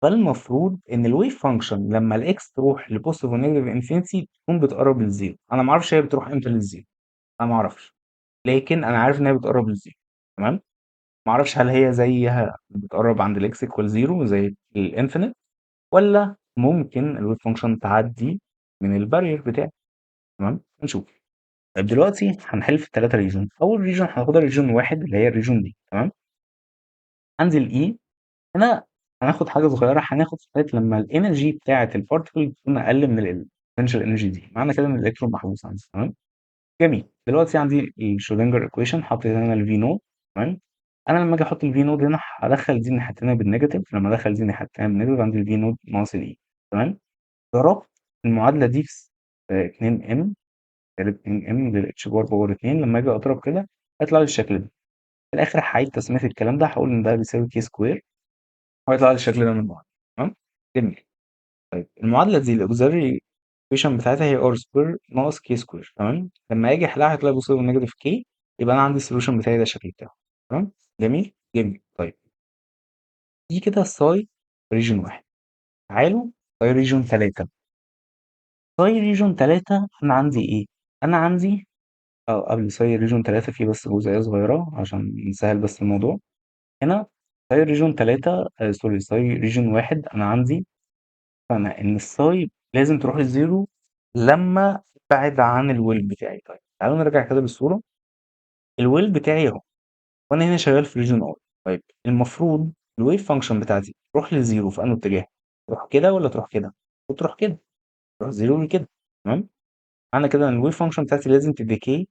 فالمفروض ان الويف فانكشن لما الاكس تروح لبوزيتيف ونيجاتيف انفينيتي تكون بتقرب للزيرو. انا ما اعرفش هي بتروح امتى للزيرو، انا ما اعرفش، لكن انا عارف ان هي بتقرب للزيرو. تمام. ما اعرفش هل هي زيها بتقرب عند الاكس ايكوال زيرو زي الانفينيت، ولا ممكن الويف فانكشن تعدي من البارير بتاعي. تمام. نشوف. طيب دلوقتي هنحل في الثلاثه ريجون. اول ريجون هناخدها ريجون واحد اللي هي الريجون دي. تمام. عندي الاي هنا هناخد حاجه صغيره، هناخد لغايه لما الانرجي بتاعه البارتكل تكون اقل من البوتنشال انرجي دي، معنى كده ان الالكترون محبوس عندي. تمام. جميل. دلوقتي عندي الشرودنجر ايكويشن، حطيت هنا الفي نود. تمام. انا لما اجي احط الفي نود هنا هدخل دي الناحيه التانيه بالنيجاتيف، لما ادخل دي الناحيه التانيه بالنيجاتيف عندي الفي نود ناقص الاي. تمام. ضربت المعادله دي في 2 ام سالب 2 ام للاتش بار باور 2. لما اجي اضرب كده هيطلع لي الشكل ده. في الاخر هعيد تسميه الكلام ده، هقول ان ده بيساوي كي سكوير وهيطلع لي الشكل ده من بعض. تمام. جميل. طيب المعادله دي الاوكسيلري ايكويشن بتاعتها هي ار سكوير ناقص كي سكوير. تمام. لما اجي احلها هتلاقي بوصله نيجاتيف كي، يبقى انا عندي السوليوشن بتاعي ده الشكل بتاعه. تمام. جميل جميل. طيب دي كده الساي ريجن واحد. تعالوا ساي ريجن ثلاثة. ساي ريجن ثلاثة انا عندي ايه؟ انا عندي قبل ساي ريجن ثلاثة في بس جزئية صغيرة عشان نسهل بس الموضوع. هنا ساي ريجن ثلاثة سوري ساي ريجن واحد أنا عندي فأنا إن الساي لازم تروح للزيرو لما ابعد عن الويل بتاعي. طيب تعالوا نرجع كده بالصورة. الويل بتاعي اهو وانا هنا شغال في ريجن اي. طيب المفروض الويف فانكشن بتاعتي تروح للزيرو في انه اتجاه؟ تروح كده ولا تروح كده؟ وتروح كده، تروح زيرو لكده. تمام. معنى كده ان الويف فانكشن بتاعتي لازم تديكي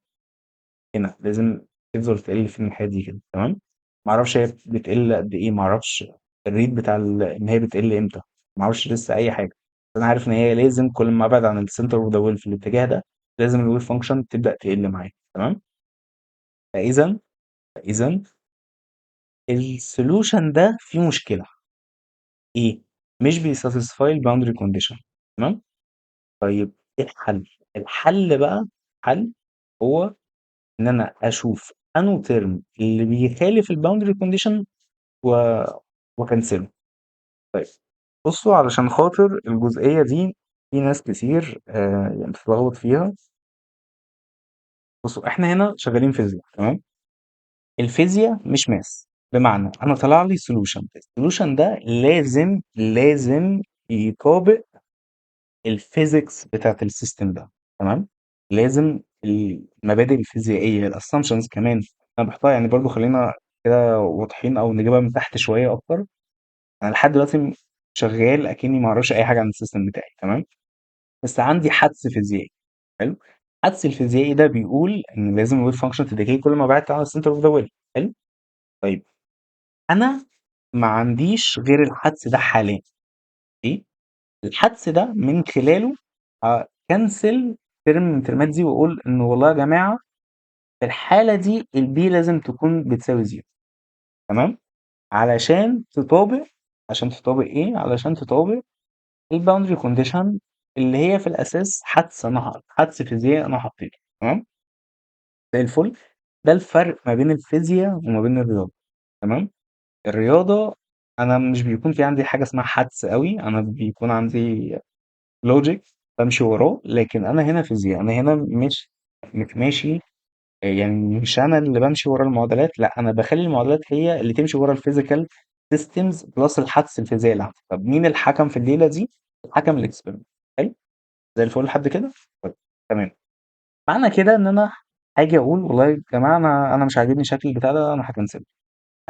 هنا، لازم تفضل تقل في الناحيه دي كده. تمام. معرفش هي بتقل قد ايه، معرفش الريت بتاع ان هي بتقل امتى، معرفش لسه اي حاجه. بس انا عارف ان هي لازم كل ما ابعد عن السنتر اوف ذا ويل في الاتجاه ده لازم الويف فانكشن تبدا تقل معايا. تمام. فاذا السولوشن ده فيه مشكله. ايه؟ مش بيساتسفاي الباوندري كونديشن. تمام. طيب ايه الحل؟ الحل بقى، حل هو ان انا اشوف انو ترم اللي بيخالف الباوندري كونديشن و... وكنسله. طيب بصوا علشان خاطر الجزئية دي في ناس كتير يعني بتتلخبط فيها. بصوا احنا هنا شغالين فيزياء. تمام. الفيزياء مش ماس، بمعنى انا طلع لي سولوشن، السولوشن ده لازم يطابق الفيزيكس بتاعت السيستم ده. تمام. لازم المبادئ الفيزيائيه الاسامبشنز كمان انا بحطها، يعني برضو خلينا كده واضحين او نجيبها من تحت شويه اكتر. انا لحد دلوقتي شغال اكني ما اعرفش اي حاجه عن السيستم بتاعي. تمام. بس عندي حدس فيزيائي. حلو. الحدس الفيزيائي ده بيقول ان لازم الويف فانكشن تديكي كل ما بعدت عن السنتر اوف ذا ويل. حلو. طيب انا ما عنديش غير الحدس ده حاليا. ايه الحدس ده من خلاله كنسل ترم من ترمات دي واقول ان والله يا جماعه في الحاله دي البي لازم تكون بتساوي زيرو. تمام. علشان تطابق عشان تطابق ايه علشان تطابق الباوندري كونديشن اللي هي في الاساس حدس فيزياء انا حطيته. تمام. زي الفل. ده الفرق ما بين الفيزياء وما بين الرياضه. تمام. الرياضه انا مش بيكون في عندي حاجه اسمها حدس قوي، انا بيكون عندي لوجيك بمشي وراه. لكن انا هنا فيزياء، انا هنا مش ماشي. يعني مش انا اللي بمشي ورا المعادلات، لا انا بخلي المعادلات هي اللي تمشي ورا الفيزيكال سيستمز بلس الحدس الفيزيائي اللي عندي. طب مين الحكم في الليله دي؟ الحكم الاكسبيرمنت. حلو. زي الفل لحد كده. طيب. تمام. معنى كده ان انا هاجي اقول والله يا جماعه انا مش عاجبني شكل البتاع ده، انا هكنسله.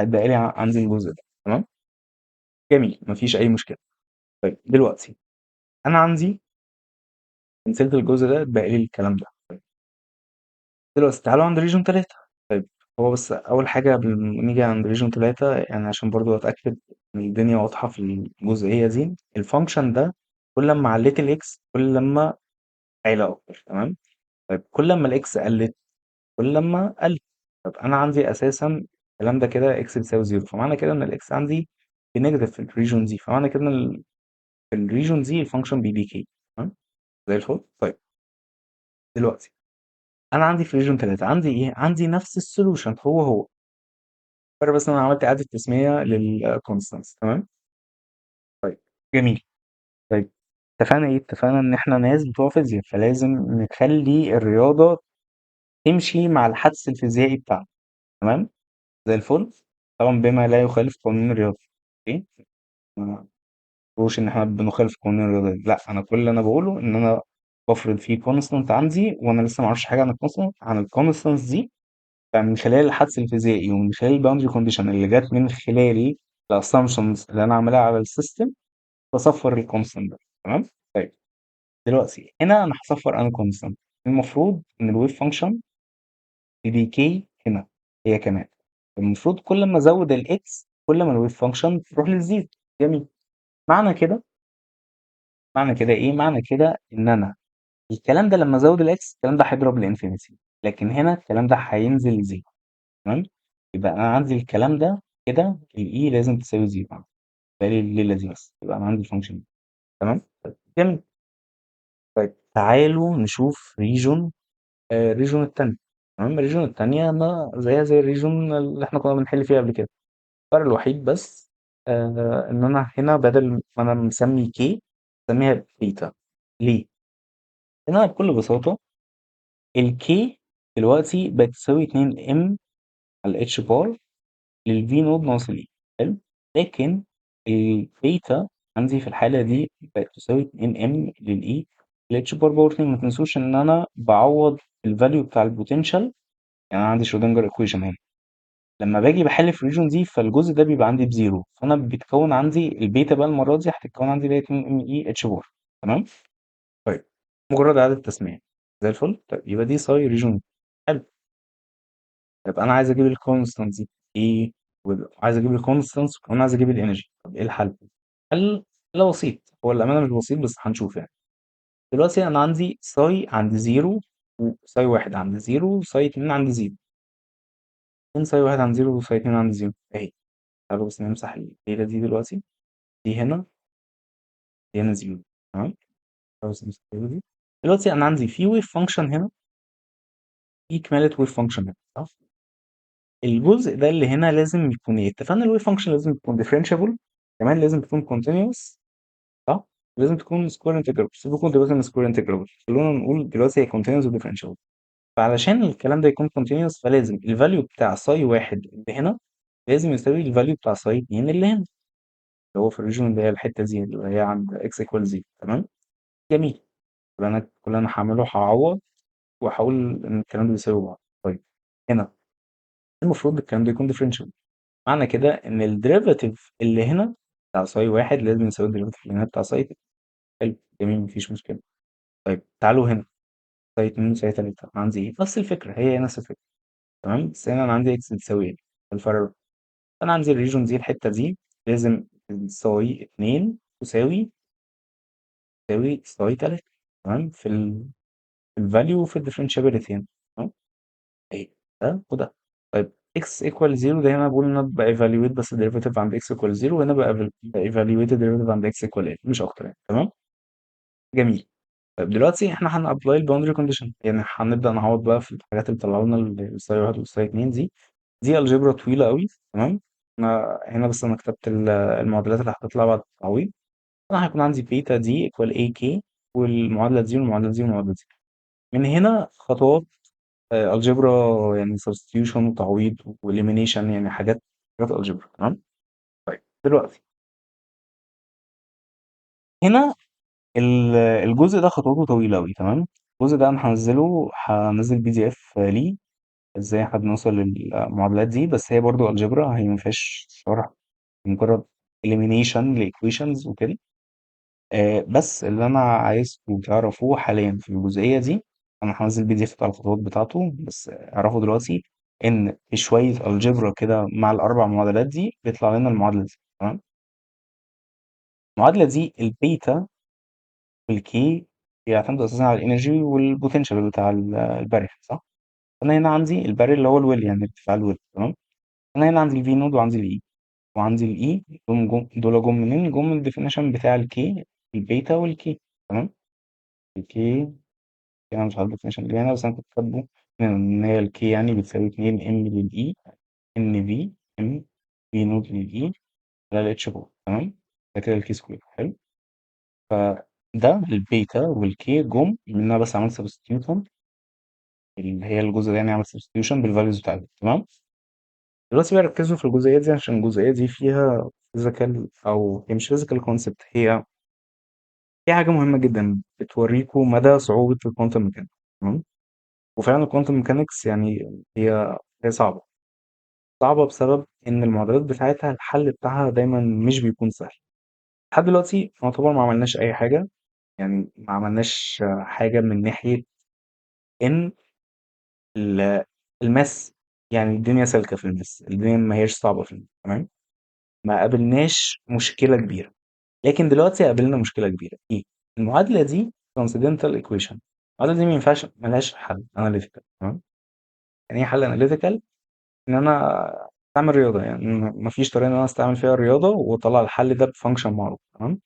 هيبقى لي عندي الجزء ده. تمام. جميل، مفيش اي مشكله. طيب دلوقتي انا عندي كنسلت الجزء ده، اتبقى لي الكلام ده. طيب دلوقتي تعالوا عند ريجون 3. طيب هو بس اول حاجه قبل ما نيجي عند ريجون 3، يعني عشان برضو اتاكد ان الدنيا واضحه في الجزئيه دي، الفانكشن ده كل ما عليت الاكس كل ما عيله اكتر. تمام. طيب كل ما الاكس قلت كل ما قلت. طب انا عندي اساسا الكلام ده كده اكس بيساوي زيرو، فمعنى كده ان الاكس عندي بنيجاتيف في الريجون دي، فمعنى كده ان في الريجون دي الفانكشن بي بي كي. تمام. زي الفل. طيب دلوقتي انا عندي في ريجون 3 عندي ايه؟ عندي نفس السولوشن هو فرق، بس انا عملت اعاده تسميه للكونستانس. تمام. طيب جميل. طيب اتفقنا ان احنا ناس بتوع فيزياء، فلازم نخلي الرياضه تمشي مع الحدس الفيزيائي بتاعنا. تمام. زي الفل. طبعا بما لا يخالف قانون الرياضه. اوكي. ما بقولش ان احنا بنخالف قانون الرياضه دي. لا، انا كل اللي انا بقوله ان انا بفرض فيه كونستانت عندي، وانا لسه ما اعرفش حاجه عن الكونستانت دي. فمن خلال الحدس الفيزيائي ومن خلال الباوندري كونديشن اللي جت من خلالي الاسامبشنز اللي انا عاملها على السيستم، بصفر الكونستانت ده. تمام. طيب دلوقتي هنا انا هصفر انا كونستانت. المفروض ان الويف فانكشن دي هنا هي كمان. المفروض كل ما ازود الاكس كل ما الويف فانكشن تروح للزيرو. جميل. معنى كده معنى كده ايه؟ معنى كده ان انا الكلام ده لما ازود الاكس الكلام ده هيضرب لانفينيتي، لكن هنا الكلام ده هينزل لزيرو. تمام. يبقى انا عندي الكلام ده كده الاي لازم تساوي زيرو. بالي الليله دي بس يبقى انا عندي الفانكشن دي. تمام. طيب جميل. طيب تعالوا نشوف الريجون التانية. تمام. الريجون التانية ما زيها زي الريجون اللي احنا كنا بنحل فيها قبل كده. الفرق الوحيد بس ان انا هنا بدل ما انا مسمي كي مسميها بيتا. ليه؟ هنا بكل بساطة الكي دلوقتي بقت تساوي 2 ام على الاتش بار للفي نود ناقص الاي. حلو. لكن البيتا عندي في الحالة دي بقت تساوي 2 ام للاي الاتش بار باور 2. ما تنسوش ان انا بعوض الفاليو بتاع البوتنشال. يعني انا عندي شرودنجر ايكويشن هنا، لما باجي بحل في الريجون دي فالجزء ده بيبقى عندي بزيرو، فانا بتكون عندي البيتا بقى المرة دي هتتكون عندي اللي هي 2 ام اي اتش بار. تمام. طيب مجرد اعادة تسمية. زي الفل. طيب يبقى دي ساي ريجون. حلو. طب انا عايز اجيب الكونستانت دي ايه؟ وعايز اجيب الكونستانت وكمان عايز اجيب الانرجي. طب ايه الحل؟ لا بسيط، هو الامانه مش بسيط بس هنشوف يعني. دلوقتي انا عندي ساي عند زيرو وساي واحد عند زيرو وساي اتنين عند زيرو. فين ساي واحد عند زيرو وساي اتنين عند زيرو اهي؟ تعالوا بس نمسح الليله دي دلوقتي. دي هنا دي هنا زيرو. تمام. تعالوا بس نمسح الليله دي. دلوقتي انا عندي في ويف فانكشن هنا، في كمالة ويف فانكشن هنا، صح؟ الجزء ده اللي هنا لازم يكون ايه؟ اتفقنا الويف فانكشن لازم تكون ديفرنشابل، كمان لازم تكون كونتينوس، صح؟ لازم تكون سكوير انتجرابل. سيبكم دلوقتي من سكوير انتجرابل، خلونا نقول دلوقتي هي كونتينوس وديفرنشابل. فعلشان الكلام ده يكون كونتينوس فلازم الفاليو بتاع ساي واحد اللي هنا لازم يساوي الفاليو بتاع ساي اتنين اللي هنا، اللي هو في الريجون اللي هي الحته دي اللي هي عند اكس ايكوال زيرو. تمام. جميل. يبقى انا كل اللي انا هعمله هعوض واحاول ان الكلام ده يساوي بعض. طيب هنا المفروض الكلام ده يكون ديفرنشابل. معنى كده ان الديريفاتيف اللي هنا بتاع ساي واحد لازم يساوي الديريفاتيف اللي هنا بتاع ساي اتنين. حلو. جميل، مفيش مشكله. طيب تعالوا هنا ساي اتنين وساي تلاته عندي ايه؟ نفس الفكره، هي نفس الفكره. تمام. بس هنا انا عندي اكس بتساوي ايه؟ الفرق. انا عندي الريجون دي الحته دي لازم الساي 2 تساوي 3. تمام، في الفاليو وفي الديفرنشابيلتي يعني. تمام، ايه ده وده. طيب x equal 0 ده هنا بقول ان انا بايفالويت بس الديريفيتيف عند x equal 0، وهنا بايفالويت الديريفيتيف عند x equal a مش اكتر يعني. تمام، جميل. طيب دلوقتي احنا هنابلاي الباوندري كونديشن، يعني هنبدا نعوض بقى في الحاجات اللي طلعوا لنا الساي 1 والساي 2 دي الجبرا طويله قوي. تمام، انا هنا بس انا كتبت المعادلات اللي هتطلع بعد التعويض. انا هيكون عندي بيتا دي ايكوال اي كي، والمعادله دي والمعادله دي والمعادله دي. من هنا خطوات الجبرا، يعني سبستيوشن وتعويض واليمينيشن، يعني حاجات الجبرا. تمام. طيب دلوقتي هنا الجزء ده خطواته طويله قوي. تمام، الجزء ده انا هنزل بي دي اف ليه ازاي احنا بنوصل للمعادلات دي، بس هي برضو الجبرا، هي ما فيهاش شرح، مجرد elimination لايكويشنز وكده. بس اللي انا عايزكم تعرفوه حاليا في الجزئيه دي، انا هنزل بي دي اف على الخطوات بتاعته، بس اعرفوا دلوقتي ان في شويه الجبرا كده مع الاربع معادلات دي بيطلع لنا المعادله دي. تمام، المعادله دي البيتا والكي بيعتمدوا اساسا على الانرجي والبوتنشال بتاع البارير، صح؟ انا هنا عندي البارير اللي هو الويل، يعني ارتفاع الويل. تمام، انا هنا عندي الفي نود وعندي الاي، وعندي الاي دول جم منين؟ جم من الديفينيشن بتاع الكي، البيتا والكي. تمام، الكي، انا مش عارف الديفينيشن اللي هنا، بس انا كنت كاتبه ان هي الكي يعني بتساوي 2 ام للاي ان في ام في نود للاي على الاتش بو. تمام، ده كده الكي سكوير. حلو، فده البيتا والكي جم من انا بس عملت سبستيوشن، اللي هي الجزء ده يعني عملت سبستيوشن بالفاليوز بتاعتي. تمام، دلوقتي بقى ركزوا في الجزئيه دي عشان الجزئيه دي فيها فيزيكال، او هي مش فيزيكال كونسبت، هي في حاجه مهمه جدا بتوريكم مدى صعوبه الكوانتم ميكانكس. تمام، وفعلا الكوانتم ميكانكس يعني هي صعبة بسبب إن المعادلات بتاعتها الحل بتاعها دايما مش بيكون سهل. لحد دلوقتي طبعا ما عملناش أي حاجة، يعني ما عملناش حاجة من ناحية إن ال- الماس، يعني الدنيا سالكة في الماس، الدنيا ما هيش صعبة في الماس. تمام، ما قابلناش مشكلة كبيرة. لكن دلوقتي قابلنا مشكلة كبيرة، إيه؟ المعادلة دي transcendental equation. المعادلة دي ما ينفعش ملهاش حل analytical. تمام، يعني إيه حل analytical؟ إن أنا أستعمل رياضة، يعني مفيش طريقة إن أنا أستعمل فيها الرياضة وأطلع الحل ده بفانكشن معروف. تمام،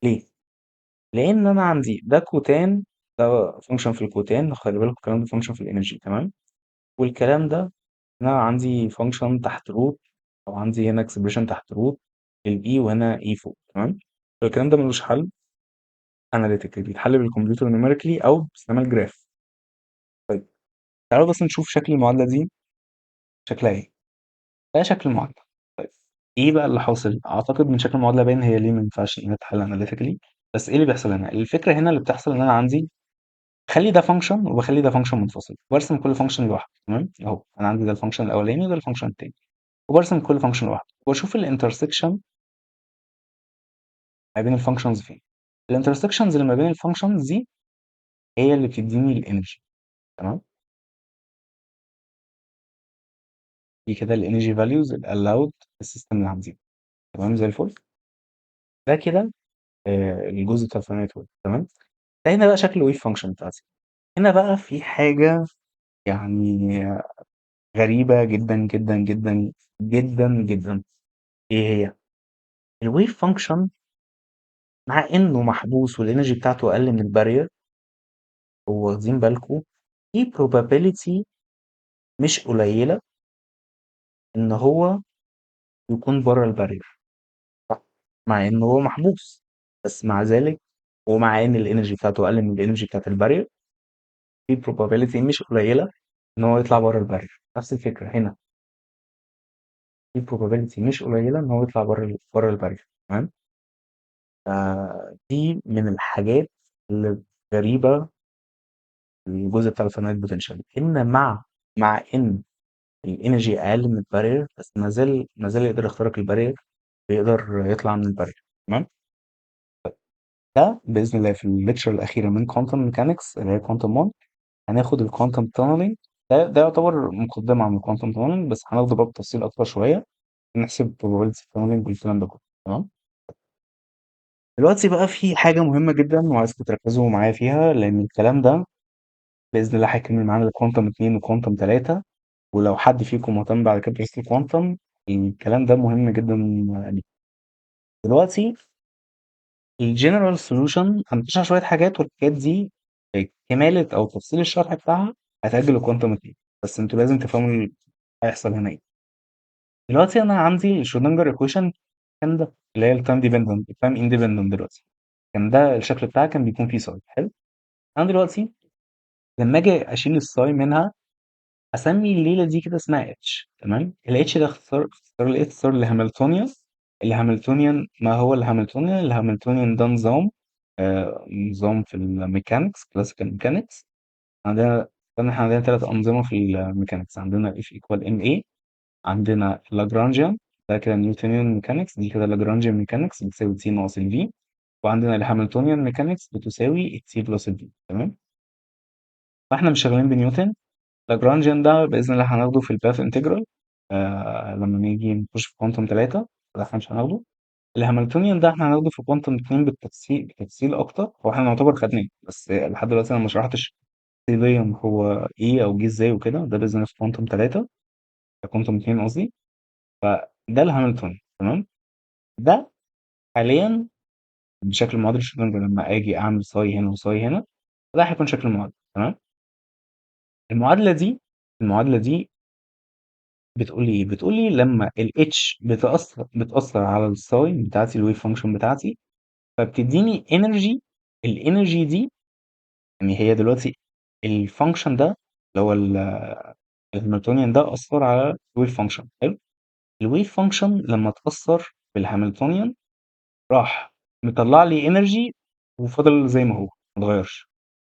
ليه؟ لأن أنا عندي ده كوتان، ده فانكشن في الكوتان، خلي بالكوا الكلام ده فانكشن في الإنرجي. تمام، والكلام ده أنا عندي فانكشن تحت روت، أو عندي هنا اكسبريشن تحت روت الإي، وهنا إي فوق. تمام، الكلام ده ملوش حل أناليتيكلي، بيتحل بالكمبيوتر نيوميريكلي أو باستعمال جراف. طيب تعالوا بس نشوف شكل المعادلة دي شكلها إيه. ده شكل المعادلة. طيب إيه بقى اللي حاصل؟ أعتقد من شكل المعادلة باين هي ليه ما ينفعش إنها تتحل أناليتيكلي. بس إيه اللي بيحصل هنا؟ الفكرة هنا اللي بتحصل إن أنا عندي بخلي ده فانكشن وبخلي ده فانكشن منفصل، وبرسم كل فانكشن لوحده. تمام، أهو أنا عندي ده الفانكشن الأولاني وده الفانكشن التاني، وبرسم كل فانكشن لوحده وأشوف الانترسكشن ما بين الفانكشنز فين. الانترسكشنز اللي ما بين الفانكشنز دي هي اللي بتديني الانرجي. تمام، دي كده الانرجي فاليوز الالاود السيستم اللي عندي. تمام زي الفل. ده كده الجزء بتاع الفاينايت ويف. تمام، ده هنا بقى شكل الويف فانكشن بتاعتي. هنا بقى في حاجة يعني غريبة جدا جدا جدا جدا جدا. ايه هي؟ الويف فانكشن مع انه محبوس والانرجي بتاعته اقل من البارير، هو واخدين بالكم في probability مش قليلة ان هو يكون بره البارير، صح؟ مع انه هو محبوس، بس مع ذلك ومع ان الانرجي بتاعته اقل من الانرجي بتاعت البارير، في probability مش قليلة ان هو يطلع بره البارير. نفس الفكرة هنا، في probability مش قليلة ان هو يطلع بره البارير. تمام، دي من الحاجات الغريبة في الجزء بتاع الفانايت بوتنشال، ان مع ان الانرجي اقل من البارير، بس ما زال يقدر يخترق البارير ويقدر يطلع من البارير. تمام، ده باذن الله في الليكتشر الاخيره من كوانتم ميكانكس اللي هي كوانتم 1 هناخد الكوانتم تانلينج. ده يعتبر مقدمه عن الكوانتم تانلينج، بس هناخده بقى بتفصيل اكتر شويه، نحسب probability tunneling والكلام ده كله. تمام. دلوقتي بقى في حاجة مهمة جدا وعايزكم تركزوا معايا فيها، لأن الكلام ده بإذن الله هيكمل معانا لكوانتم 2 وكوانتم 3. ولو حد فيكم مهتم بعد كده بدراسة الكوانتم، الكلام ده مهم جدا ليه. دلوقتي الجنرال سولوشن هنشرح شوية حاجات، والحاجات دي كمالة أو تفصيل الشرح بتاعها هتأجل الكوانتم 2. بس انتوا لازم تفهموا اللي هيحصل هنا ايه. دلوقتي أنا عندي الشرودنجر ايكويشن كان ده اللي هي التايم ديبندنت التايم اندبندنت. دلوقتي كان ده الشكل بتاعها، كان بيكون فيه ساين حلو. أنا دلوقتي لما أجي أشيل الساي منها، أسمي الليلة دي كده اسمها اتش. تمام. الاتش ده اختصار الايه؟ اختصار الهاملتونيان. الهاملتونيان، ما هو الهاملتونيان؟ الهاملتونيان ده نظام، نظام في الميكانيكس، كلاسيكال ميكانيكس. عندنا احنا عندنا ثلاث أنظمة في الميكانيكس. عندنا اف ايكوال ام اي، عندنا لاجرانجيان، ده كده نيوتونيان ميكانيكس، دي كده لاجرانجيان ميكانيكس بتساوي تي ناقص الفي. وعندنا الهاملتونيان ميكانيكس بتساوي التي بلس الفي. تمام. فاحنا مش شغالين بنيوتن. لاجرانجيان ده باذن الله هناخده في الباث انتجرال، لما نيجي نخش في كوانتم 3، ده احنا مش هناخده. الهاملتونيان ده احنا هناخده في كوانتم 2 بالتفصيل اكتر. هو احنا نعتبر خدناه، بس لحد دلوقتي انا ما شرحتش تفصيليا هو ايه او جه ازاي وكده. ده باذن الله في كوانتم 3، كوانتم 2 قصدي. فده الهاملتونيان. تمام. ده حاليا بشكل معادل شرودنجر، لما اجي اعمل ساي هنا وساي هنا، ده هيكون شكل المعادله. تمام. المعادله دي المعادله دي بتقول لي ايه؟ بتقول لي لما الاتش بتأثر على الساين بتاعتي، الويف فانكشن بتاعتي، فبتديني انرجي. الانرجي دي يعني هي دلوقتي الفانكشن ده اللي هو الهاملتونيان ده أثر على الويف فانكشن. حلو. الويف فانكشن لما تأثر بالهاملتونيان راح مطلع لي انرجي، وفضل زي ما هو، ما اتغيرش.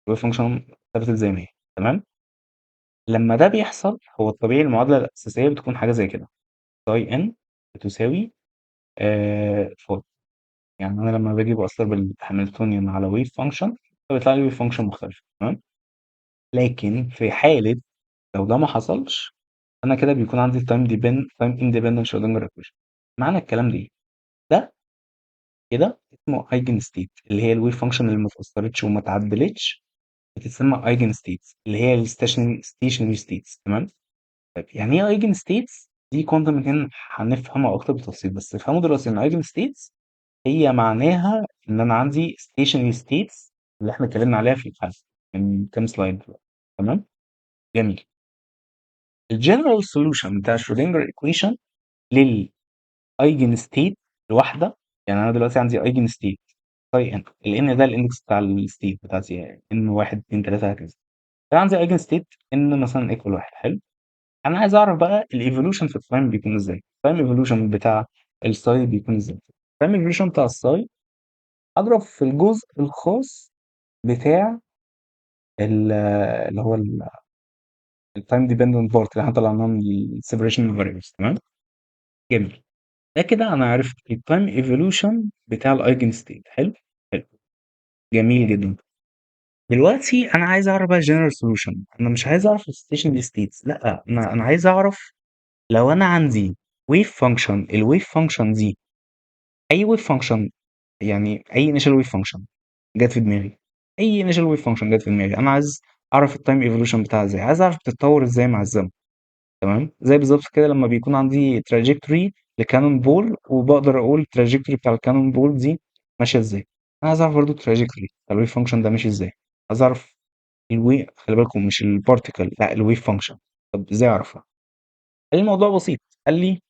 الويف فانكشن ثبتت زي ما هي. تمام. لما ده بيحصل، هو الطبيعي المعادلة الأساسية بتكون حاجة زي كده: ساي ان بتساوي فاي. يعني انا لما باجي باثر بالهاملتونيان على ويف فانكشن، فبيطلع لي ويف فانكشن مختلفه. تمام. لكن في حاله لو ده ما حصلش، انا كده بيكون عندي تايم اندبندنت شرودنجر ايكويشن. معنى الكلام ده إيه؟ ده كده اسمه ايجن ستيت، اللي هي الويف فانكشن اللي ما اتاثرتش وما اتعدلتش، بتتسمى ايجن ستيتس، اللي هي الستيشنري ستيتس. تمام. طيب يعني ايه ايجن ستيتس؟ دي كوانتم ميكانيك هنفهمها اكتر بالتفصيل، بس افهموا دلوقتي ان ايجن ستيتس هي معناها إن أنا عندي stationary states اللي إحنا اتكلمنا عليها في الحل من كام سلايد دلوقتي. تمام؟ جميل. الجنرال سوليوشن بتاع شرودنجر ايكويشن للايجن ستيت الواحدة. يعني أنا دلوقتي عندي ايجن ستيت باي ان، الان ده الاندكس بتاع الستيت بتاعتي، يعني ان 1 2 3 هكذا. فأنا عندي ايجن ستيت ان مثلا ايكوال 1. حلو. أنا عايز أعرف بقى الايفولوشن في التايم بيكون ازاي. التايم ايفولوشن بتاع الساي بيكون ازاي. التايم ايفولوشن بتاع الساي أضرب في الجزء الخاص بتاع اللي هو التايم ديبندنت بارت اللي احنا طلعناه من السيبريشن فاريبلز. تمام. جميل. ده كده انا عرفت التايم ايفولوشن بتاع الايجن ستيت. حلو. حلو. جميل جدا. دلوقتي انا عايز اعرف بقى جنرال سوليوشن. انا مش عايز اعرف الستيشن ستيتس، لا، انا عايز اعرف لو انا عندي ويف فانكشن، الويف فانكشن دي اي ويف فانكشن، يعني اي انيشال ويف فانكشن جت في دماغي، اي انيشال ويف فانكشن جت في دماغي، انا عايز اعرف التايم ايفولوشن بتاعها ازاي، عايز اعرف بتتطور ازاي مع الزمن. تمام. زي بالظبط كده لما بيكون عندي تراجكتوري لكانون بول، وبقدر اقول التراجكتوري بتاع الكانون بول دي ماشيه ازاي. انا عايز اعرف برضه التراجكتوري بتاع الويف فانكشن ده ماشي ازاي. عايز اعرف خلي بالكم مش البارتيكل، لا، الويف فانكشن. طب ازاي اعرفها؟ قال لي الموضوع بسيط. قال لي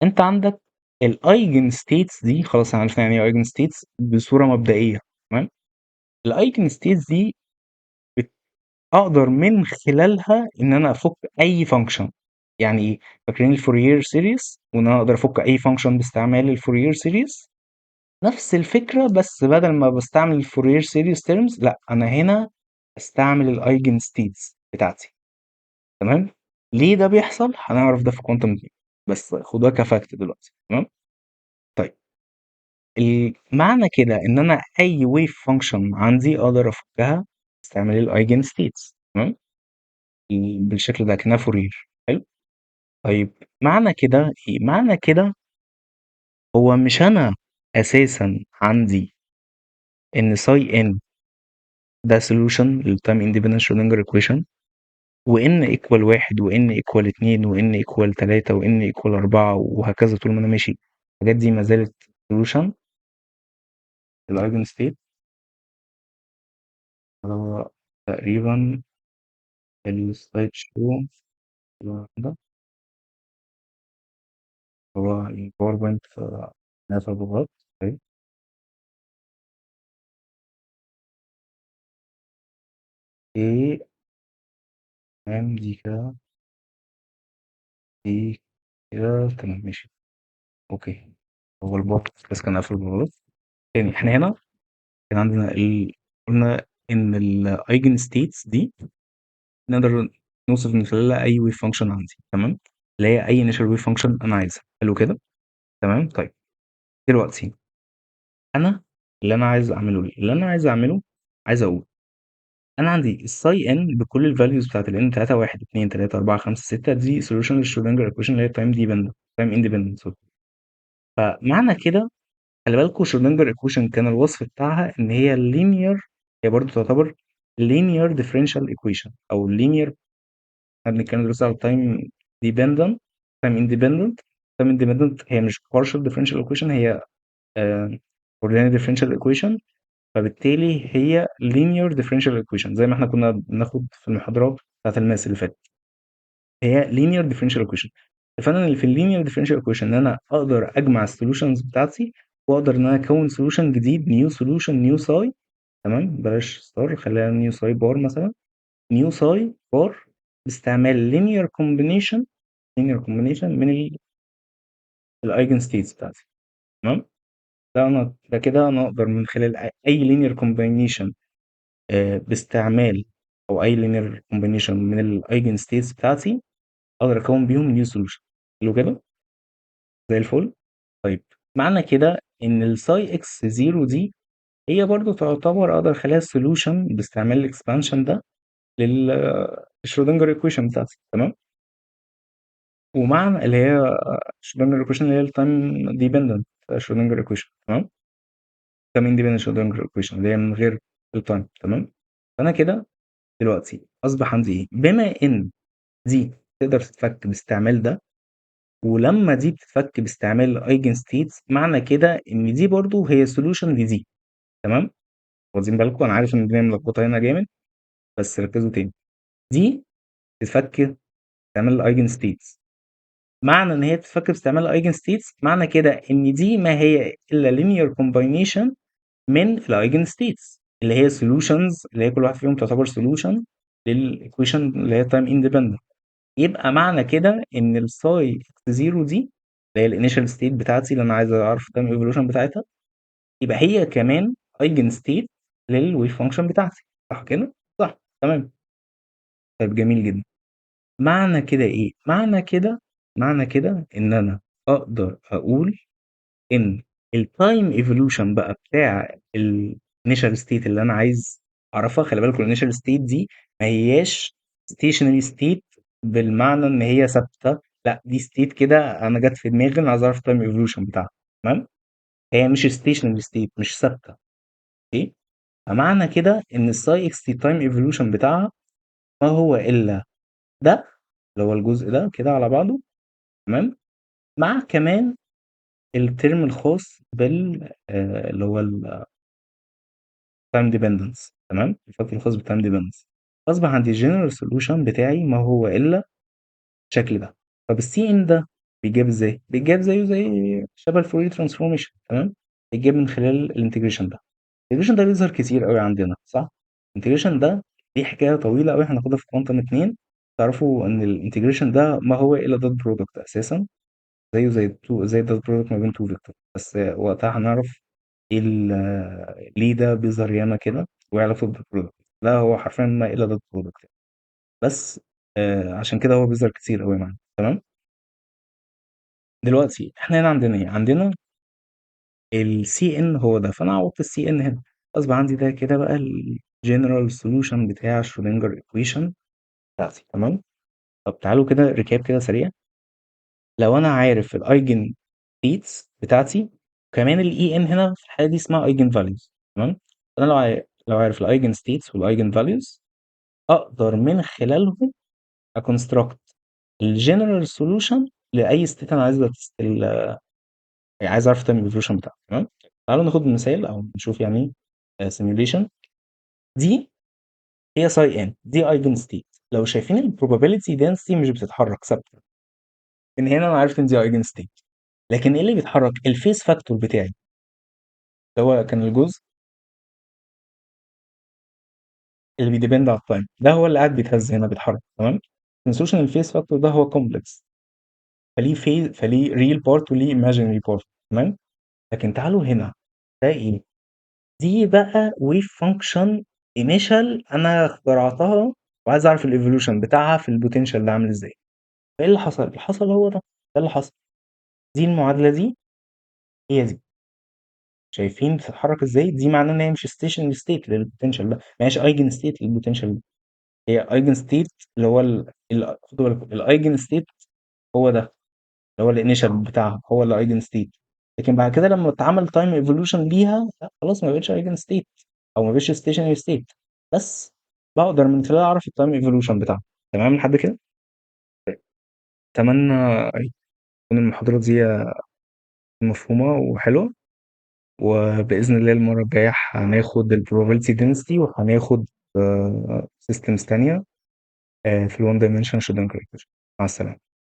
انت عندك الايجن ستيتس دي، خلاص انا عرفنا يعني ايه ايجن ستيتس بصوره مبدئيه. تمام. الايجن ستيتس دي اقدر من خلالها ان انا افك اي فانكشن. يعني ايه؟ فاكرين الفورير سيريز، وان انا اقدر افك اي فانكشن باستعمال الفورير سيريز. نفس الفكره، بس بدل ما بستعمل الفورير سيريز تيرمز، لا، انا هنا استعمل الايجن ستيتس بتاعتي. تمام. ليه ده بيحصل؟ هنعرف ده في كوانتم ميكانيكس، بس خدوها كفاكت دلوقتي. تمام. طيب، معنى كده ان انا اي ويف فانكشن عندي اقدر افكها باستعمال الايجن ستيتس. تمام. بالشكل ده كأنها فورير. حلو. طيب، معنى كده ايه؟ معنى كده هو مش أنا أساسا عندي إن ساي إن ده solution للتايم independent Schrödinger equation، وإن equal واحد وإن equal اتنين وإن equal تلاتة وإن equal أربعة وهكذا طول ما أنا ماشي. الحاجات دي ما زالت solution للأيجن ستيت. هو تقريبا السلايد شو ده هو الباوربوينت نازل بالغلط. طيب ايه، تمام دي كده، دي كده تمام ماشي. اوكي، هو البوت بس كان قافل بالغلط. تاني احنا هنا كان عندنا قلنا ان الايجن ستيتس دي نقدر نوصف من خلالها اي ويف فانكشن عندي، تمام، اللي هي اي انيشال ويف فانكشن انا عايزها. حلو كده، تمام. طيب دلوقتي انا اللي انا عايز اعمله، عايز اقول انا عندي الساي ان بكل الفاليوز بتاعت الان 3 1 2 3 4 5 6 دي سوليوشن للشرودنجر ايكويشن اللي هي تايم اندبندنت. فمعنى كده خلي بالكوا شرودنجر ايكويشن كان الوصف بتاعها ان هي لينير، هي برضو تعتبر لينير ديفرنشال ايكويشن او لينير. احنا بنتكلم دلوقتي على تايم ديبندنت، تايم اندبندنت هي مش partial differential equation، هي ordinary differential equation. فبالتالي هي linear differential equation زي ما احنا كنا بناخد في المحاضرات بتاعت الماس اللي فاتت. هي linear differential equation. الفن اللي في اللينير differential equation ان انا اقدر اجمع السولوشنز بتاعتي، واقدر ان انا اكون سولوشن جديد، نيو سولوشن نيو ساي. تمام، بلاش ستار، خليها نيو ساي بار مثلا. نيو ساي بار باستعمال linear combination من الايجن ستيتس بتاعتي. تمام، ده كده انا اقدر من خلال اي linear combination باستعمال، او اي linear combination من الايجن ستيتس بتاعتي اقدر اكون بيهم نيو سولوشن. حلو كده، زي الفل. طيب معنى كده ان الساي اكس زيرو دي هي برضو تعتبر اقدر اخليها سولوشن باستعمال الاكسبانشن ده للشرودنجر ايكويشن بتاعتي. تمام، ومعنى اللي هي شرودنجر ايكويشن اللي هي التايم ديبندنت شرودنجر ايكويشن. تمام، تايم اندبندنت شرودنجر ايكويشن اللي هي من غير التايم. تمام، فانا كده دلوقتي اصبح عندي ايه؟ بما ان دي تقدر تتفك باستعمال ده، ولما دي بتتفك باستعمال الايجن ستيتس، معنى كده ان دي برضو هي سولوشن لدي. تمام، واخدين بالكم؟ انا عارف ان الدنيا ملخبطه هنا جامد، بس ركزوا تاني. دي تتفك باستعمال الايجن ستيتس. معنى ان هي تتفك باستعمال الايجن ستيتس معنى كده ان دي ما هي الا linear combination من الايجن ستيتس اللي هي solutions، اللي هي كل واحد فيهم تعتبر solution للايكويشن اللي هي تايم اندبندنت. يبقى معنى كده ان الساي اكس زيرو دي اللي هي الانيشال ستيت بتاعتي اللي انا عايز اعرف التايم ايفولوشن بتاعتها، يبقى هي كمان ايجن ستيت للويف فانكشن بتاعتي. صح كده؟ صح، تمام. طيب جميل جدا. معنى كده ايه؟ معنى كده ان انا اقدر اقول ان التايم ايفولوشن بقى بتاع الانيشال ستيت اللي انا عايز اعرفها. خلي بالكم الانيشال ستيت دي ما هياش ستيشنري ستيت بالمعنى ان هي ثابته، لا دي ستيت كده انا جت في دماغي انا عايز اعرف التايم ايفولوشن بتاعها. تمام، هي مش ستيشنري ستيت، مش ثابته. اوكي، فمعنى كده ان الساي اكس تي تايم ايفولوشن بتاعها ما هو الا ده، اللي هو الجزء ده كده على بعضه. تمام، مع كمان الترم الخاص بال اللي هو التايم ديبندنس. تمام، الفاكتور الخاص بالتايم ديبندنس. اصبح عندي الجنرال سوليوشن بتاعي ما هو الا الشكل ده. طب السي ان ده بيجاب ازاي؟ بيجاب زيه زي شبه الفورير ترانسفورميشن. تمام، بيجاب من خلال الانتجريشن ده. الانتجريشن ده بيظهر كتير قوي عندنا، صح؟ الانتجريشن ده دي حكايه طويله قوي هناخدها في كوانتم 2. تعرفوا ان الانتجريشن ده ما هو الا دوت برودكت اساسا، زيه زي الدوت برودكت ما بين تو فيكتور. بس وقتها هنعرف ايه ليه ده بيظهر ياما كده وايه علاقته بالدوت برودكت. لا هو حرفيا ما الا دوت برودكت، بس عشان كده هو بيظهر كتير قوي معانا. تمام، دلوقتي احنا هنا عندنا ايه؟ عندنا السي ان هو ده، فانا عوضت السي ان هنا، غصب عندي ده كده بقى الجنرال سوليوشن بتاع شرودنجر ايكويشن بتاعتي. تمام، طب تعالوا كده ريكاب كده سريع. لو انا عارف الايجن ستيتس بتاعتي. كمان الاي ان هنا في الحاله دي اسمها ايجن فاليوز. تمام. انا لو عارف الايجن ستيتس والايجن فاليوز، اقدر من خلالهم اكونستراكت الجنرال سولوشن لاي ستيت انا عايز يعني عايز اعرف التايم ايفولوشن بتاعه. تمام. تعالوا ناخد مثال او نشوف يعني ايه سيميوليشن. دي هي ساي ان، دي ايجن ستيت. لو شايفين البروبابيلتي دنسيتي مش بتتحرك ثابته، من هنا انا عرفت ان دي ايجن ستيت. لكن ايه اللي بيتحرك؟ الفيس فاكتور بتاعي، اللي هو كان الجزء اللي بيديبند على التايم، ده هو اللي قاعد بيتهز هنا بيتحرك. تمام. تنسوش ان الفيس فاكتور ده هو كومبلكس، فليه ريل بارت وليه imaginary بارت. تمام. لكن تعالوا هنا، ده ايه؟ دي بقى ويف فانكشن انيشال انا اخترعتها، وعايز اعرف الايفولوشن بتاعها في البوتنشال ده عامل ازاي. فايه اللي حصل؟ اللي حصل هو ده اللي حصل. دي المعادله دي، هي دي. شايفين بتتحرك ازاي؟ دي معناه ان هي مش ستيشن ستيت للبوتنشال ده، ما هيش ايجن ستيت للبوتنشال ده. هي ايجن ستيت اللي هو خدوا بالكم الايجن ستيت هو ده، اللي هو الانيشال بتاعها هو اللي ايجن ستيت. لكن بعد كده لما اتعمل تايم ايفولوشن ليها، لا خلاص ما بقتش ايجن ستيت، او ما بقتش ستيشنري ستيت. بس بقدر من خلالها اعرف التايم ايفولوشن بتاعها. تمام لحد كده. اتمنى تكون المحاضرة دي مفهومة وحلوة. وبإذن الله المرة الجاية هناخد ال probability density، وهناخد systems تانية في ال one dimension شدان character. مع السلامة.